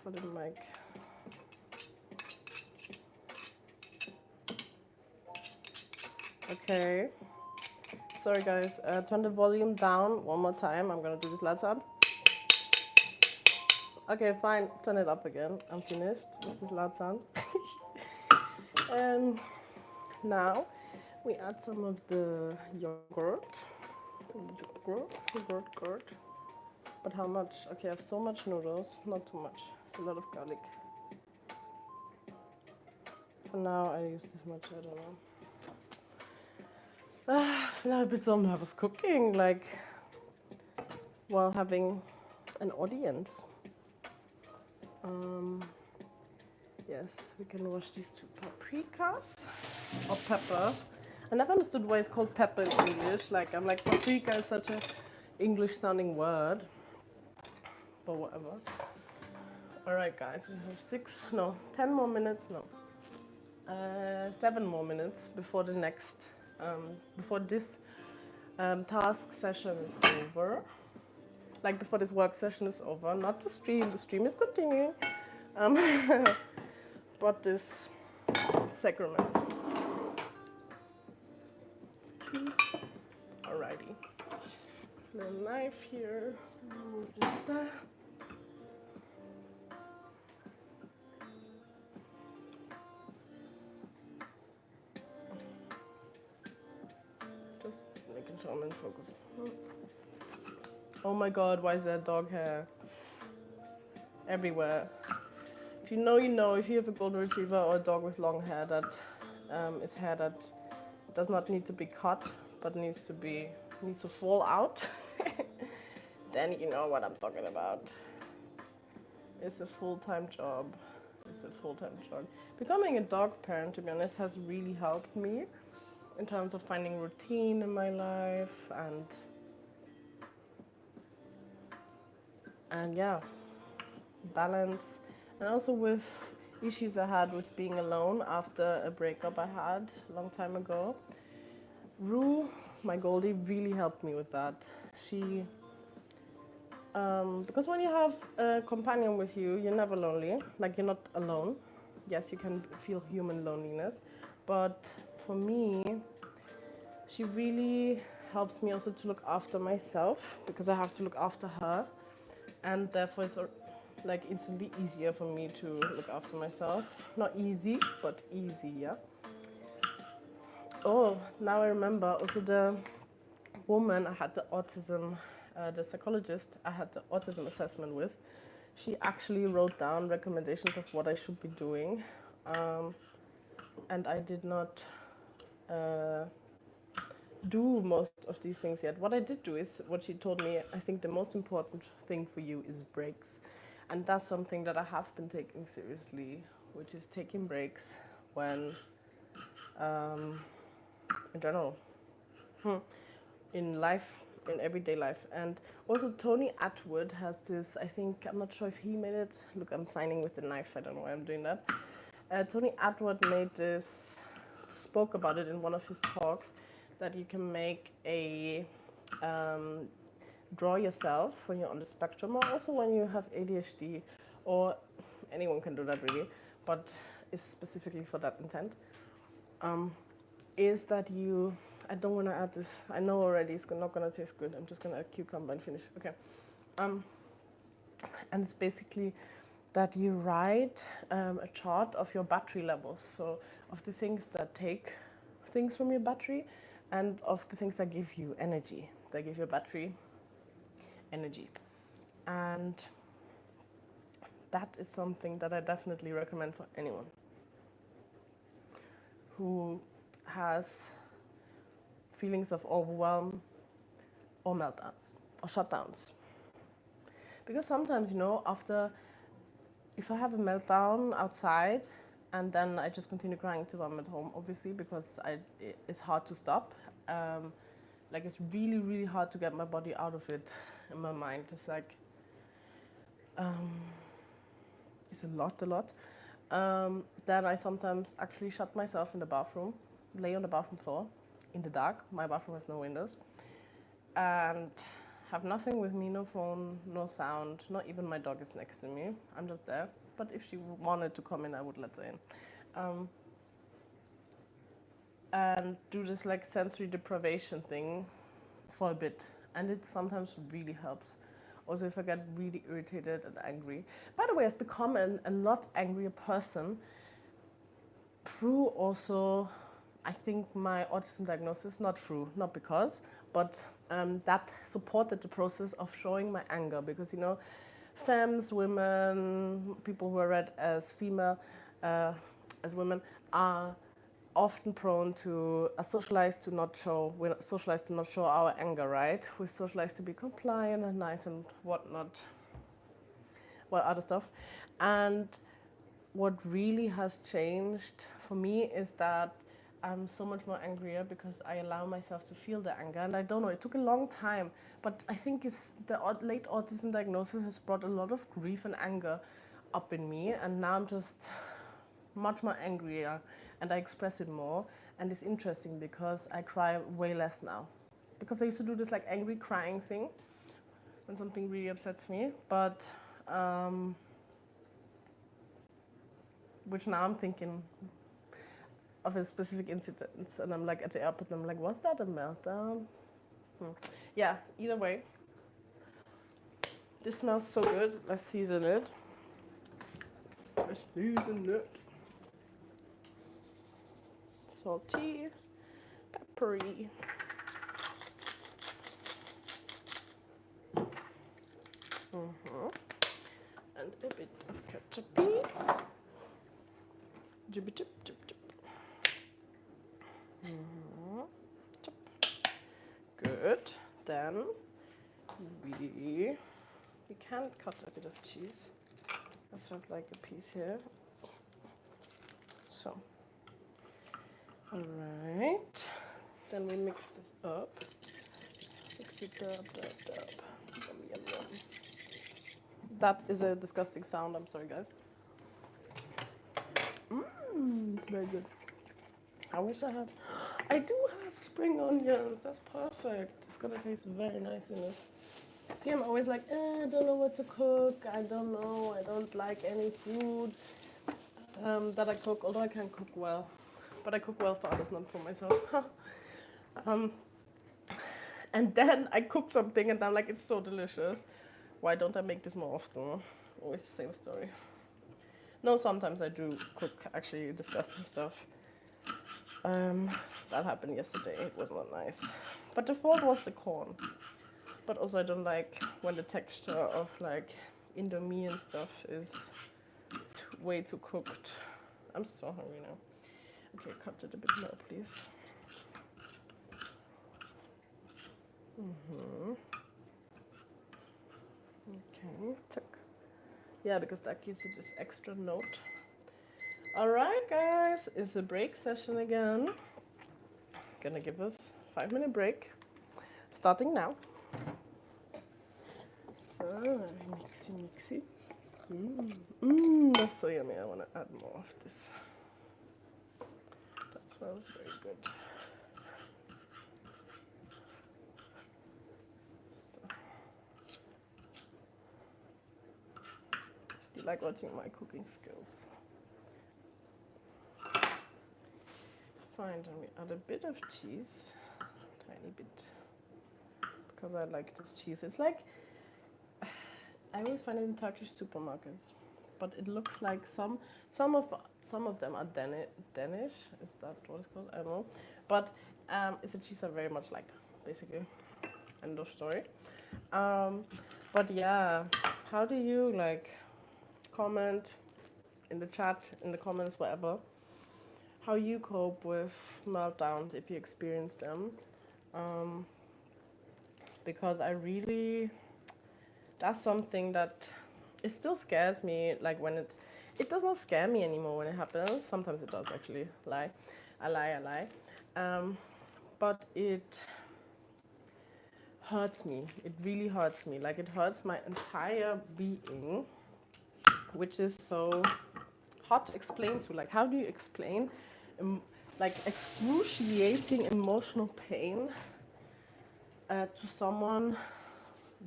Speaker 1: For the mic. Okay. Sorry guys, turn the volume down one more time. I'm gonna do this loud sound. Okay, fine, turn it up again. I'm finished with this loud sound. And now we add some of the yogurt. Yogurt. But how much? Okay, I have so much noodles, not too much. It's a lot of garlic. For now, I use this much, I don't know. I feel a bit so nervous cooking, like while having an audience. Yes, we can wash these 2 paprikas or pepper. I never understood why it's called pepper in English. Like, I'm like, paprika is such a English-sounding word, but whatever. All right, guys, we have 10 more minutes. No, 7 more minutes before the next, before this task session is over. Like before this work session is over, not the stream. The stream is continuing, but this sacrament. Excuse. Alrighty. The knife here. Move this back. Just making sure I'm in focus. Oh my god, why is there dog hair everywhere? If you know, you know. If you have a golden retriever or a dog with long hair that is hair that does not need to be cut but needs to fall out, then you know what I'm talking about. It's a full-time job. It's a full-time job. Becoming a dog parent, to be honest, has really helped me in terms of finding routine in my life and yeah, balance, and also with issues I had with being alone after a breakup I had a long time ago. Rue, my Goldie, really helped me with that. She, because when you have a companion with you, you're never lonely. Like, you're not alone. Yes, you can feel human loneliness, but for me, she really helps me also to look after myself, because I have to look after her. And therefore, it's like instantly easier for me to look after myself. Not easy, but easy, yeah. Oh, now I remember also the woman I had the autism, the psychologist I had the autism assessment with. She actually wrote down recommendations of what I should be doing. And I did not do most of these things yet. What I did do is what she told me. I think the most important thing for you is breaks, and that's something that I have been taking seriously, which is taking breaks when in general, in life, in everyday life. And also Tony Attwood has this, I think, I'm not sure if he made it. Look, I'm signing with the knife, I don't know why I'm doing that. Tony Attwood spoke about it in one of his talks, that you can make a, draw yourself when you're on the spectrum, or also when you have ADHD, or anyone can do that really, but it's specifically for that intent, is that you, I don't want to add this, I know already it's not going to taste good, I'm just going to add cucumber and finish, okay. And it's basically that you write a chart of your battery levels, so of the things that take things from your battery, and of the things that give you energy, that give your battery energy. And that is something that I definitely recommend for anyone who has feelings of overwhelm or meltdowns or shutdowns. Because sometimes, if I have a meltdown outside and then I just continue crying till I'm at home, obviously, because it's hard to stop. It's really, really hard to get my body out of it in my mind. It's like, is a lot. Then I sometimes actually shut myself in the bathroom, lay on the bathroom floor in the dark. My bathroom has no windows. And have nothing with me, no phone, no sound, not even my dog is next to me. I'm just there. But if she wanted to come in, I would let her in. And do this like sensory deprivation thing for a bit. And it sometimes really helps. Also, if I get really irritated and angry. By the way, I've become a lot angrier person through also, I think, my autism diagnosis, not because, but that supported the process of showing my anger. Because, you know, femmes, women, people who are read as female, as women, are often prone to we're socialized to not show our anger, right? We're socialized to be compliant and nice and whatnot, other stuff. And what really has changed for me is that I'm so much more angrier because I allow myself to feel the anger. And I don't know, it took a long time, but I think it's the late autism diagnosis has brought a lot of grief and anger up in me. And now I'm just much more angrier and I express it more. And it's interesting because I cry way less now. Because I used to do this like angry crying thing when something really upsets me. But which now I'm thinking of a specific incident, and I'm like at the airport and I'm like, was that a meltdown? Yeah, either way. This smells so good. Let's season it. Salty, peppery. And a bit of ketchup. Jibby chip, chip, chip. Good. Then we can cut a bit of cheese. Let's have like a piece here. So, all right. Then we mix this up. Mix it up. Yum, yum, yum. That is a disgusting sound. I'm sorry, guys. It's very good. I wish I had. I do have spring onions. That's perfect. It's gonna taste very nice in it. See, I'm always like, I don't know what to cook. I don't know. I don't like any food that I cook. Although I can cook well, but I cook well for others, not for myself. And then I cook something, and I'm like, it's so delicious. Why don't I make this more often? Always the same story. No, sometimes I do cook actually disgusting stuff. That happened yesterday. It was not nice. But the fault was the corn. But also I don't like when the texture of like Indomie and stuff is way too cooked. I'm so hungry now. Okay, cut it a bit more, please. Okay, check. Yeah, because that gives it this extra note. Alright guys, it's a break session again. Gonna give us a 5-minute break. Starting now. So, mixy. That's so yummy. I wanna add more of this. That smells very good. Do you like watching my cooking skills? Fine, then we add a bit of cheese, tiny bit, because I like this cheese. It's like, I always find it in Turkish supermarkets, but it looks like some of them are Danish. Is that what it's called? I don't know, but it's a cheese I very much like, basically. End of story. But yeah, how do you like comment in the chat, in the comments, whatever? How you cope with meltdowns if you experience them, because I really, that's something that it still scares me. Like when it does not scare me anymore when it happens. Sometimes it does actually. I lie. But it, hurts me. It really hurts me. Like, it hurts my entire being, which is so hard to explain to. Like, how do you explain like excruciating emotional pain to someone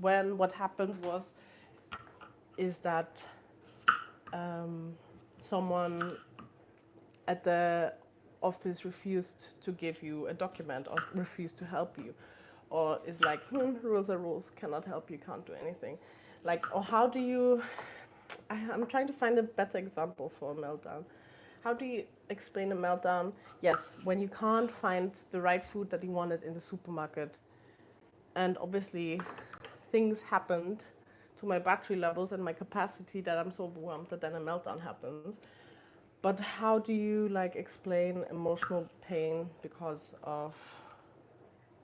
Speaker 1: when what happened is that someone at the office refused to give you a document or refused to help you, or is like, rules are rules, cannot help you, can't do anything. Like, or how do you, I'm trying to find a better example for a meltdown. How do you explain a meltdown? Yes, when you can't find the right food that you wanted in the supermarket, and obviously things happened to my battery levels and my capacity that I'm so overwhelmed that then a meltdown happens. But how do you like explain emotional pain because of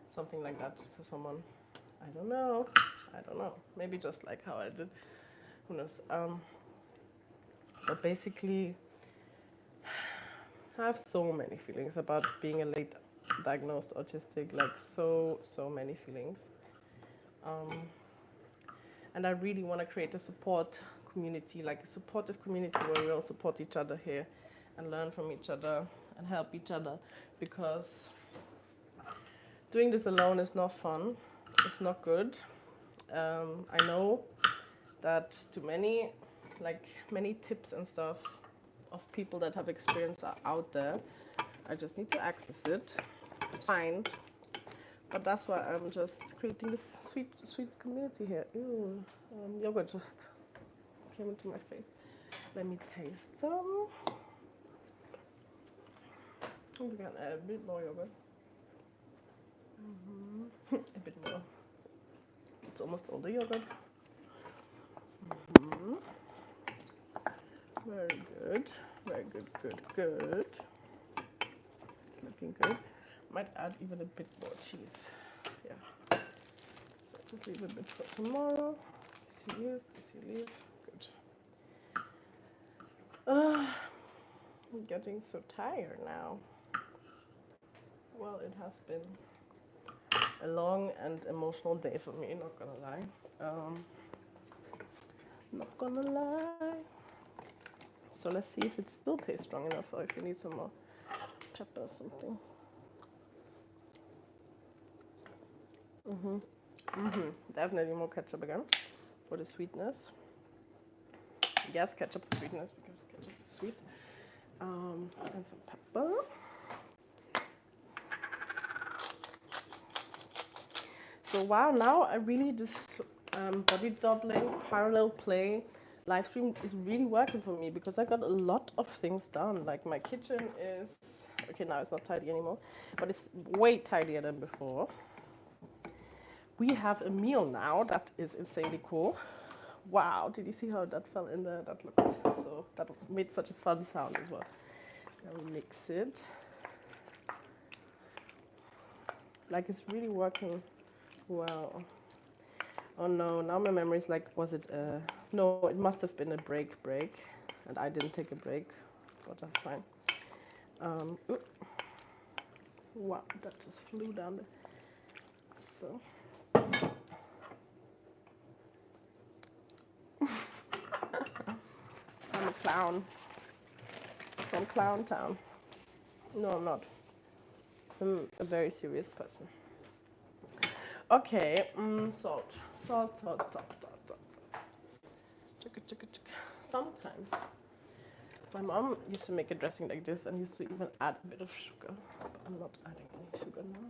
Speaker 1: something like that to someone? I don't know. Maybe just like how I did. Who knows? But basically, I have so many feelings about being a late diagnosed autistic. Like so many feelings. And I really want to create a support community, like a supportive community where we all support each other here and learn from each other and help each other, because doing this alone is not fun. It's not good. I know that too many, like many tips and stuff of people that have experience are out there. I just need to access it, find. But that's why I'm just creating this sweet community here. Ew, yogurt just came into my face. Let me taste some. We can add a bit more yogurt. A bit more. It's almost all the yogurt. Very good. Very good. It's looking good. Might add even a bit more cheese. Yeah. So just leave a bit for tomorrow. This you use, this you leave. Good. I'm getting so tired now. Well, it has been a long and emotional day for me, not gonna lie. Not gonna lie. So let's see if it still tastes strong enough or if you need some more pepper or something. Definitely more ketchup again for the sweetness. Yes, ketchup for sweetness because ketchup is sweet. And some pepper. So wow, now I really this body doubling, parallel play live stream is really working for me because I got a lot of things done. Like my kitchen is, okay, now it's not tidy anymore, but it's way tidier than before. We have a meal now that is insanely cool. Wow, did you see how that fell in there? That looked so, that made such a fun sound as well. Now we mix it. Like it's really working well. Oh no, now my memory is like, was it no, it must have been a break, and I didn't take a break, but that's fine. Wow, that just flew down there. So. I'm a clown from Clown Town. No, I'm not. I'm a very serious person. Okay, salt. Sometimes my mom used to make a dressing like this and used to even add a bit of sugar, but I'm not adding any sugar now.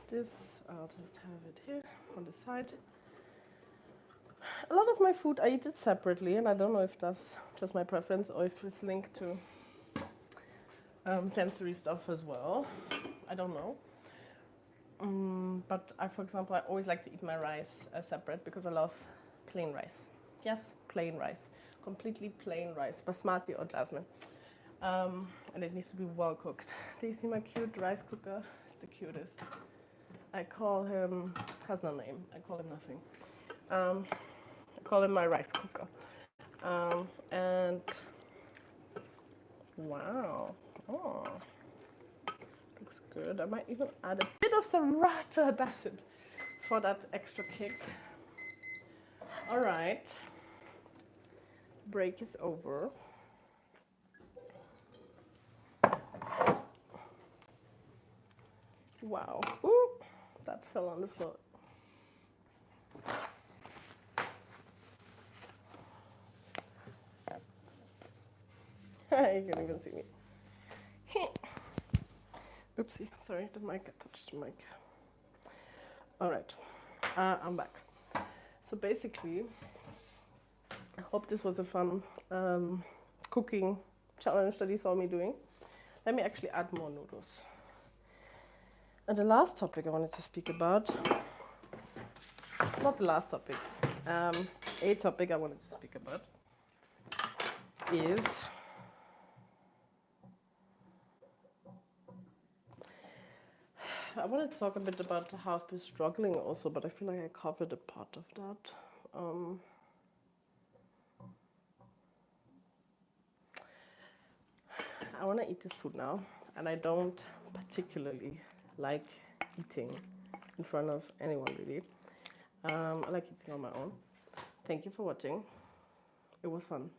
Speaker 1: This, I'll just have it here on the side. A lot of my food I eat it separately, and I don't know if that's just my preference or if it's linked to sensory stuff as well. I don't know. But I, for example, I always like to eat my rice separate because I love plain rice. Yes, plain rice. Completely plain rice, basmati or jasmine. And it needs to be well cooked. Do you see my cute rice cooker? It's the cutest. I call him, has no name, I call him nothing. I call him my rice cooker. And wow, oh, looks looks good. I might even add a bit of sriracha, that's it, for that extra kick. All right, break is over. Wow, ooh, that fell on the floor. You can't even see me. Oopsie, sorry, the mic, I touched the mic. All right, I'm back. So basically, I hope this was a fun cooking challenge that you saw me doing. Let me actually add more noodles. And the last topic I wanted to speak about, not the last topic, a topic I wanted to speak about is I wanted to talk a bit about how I've been struggling also, but I feel like I covered a part of that. I want to eat this food now, and I don't particularly like eating in front of anyone, really. I like eating on my own. Thank you for watching. It was fun.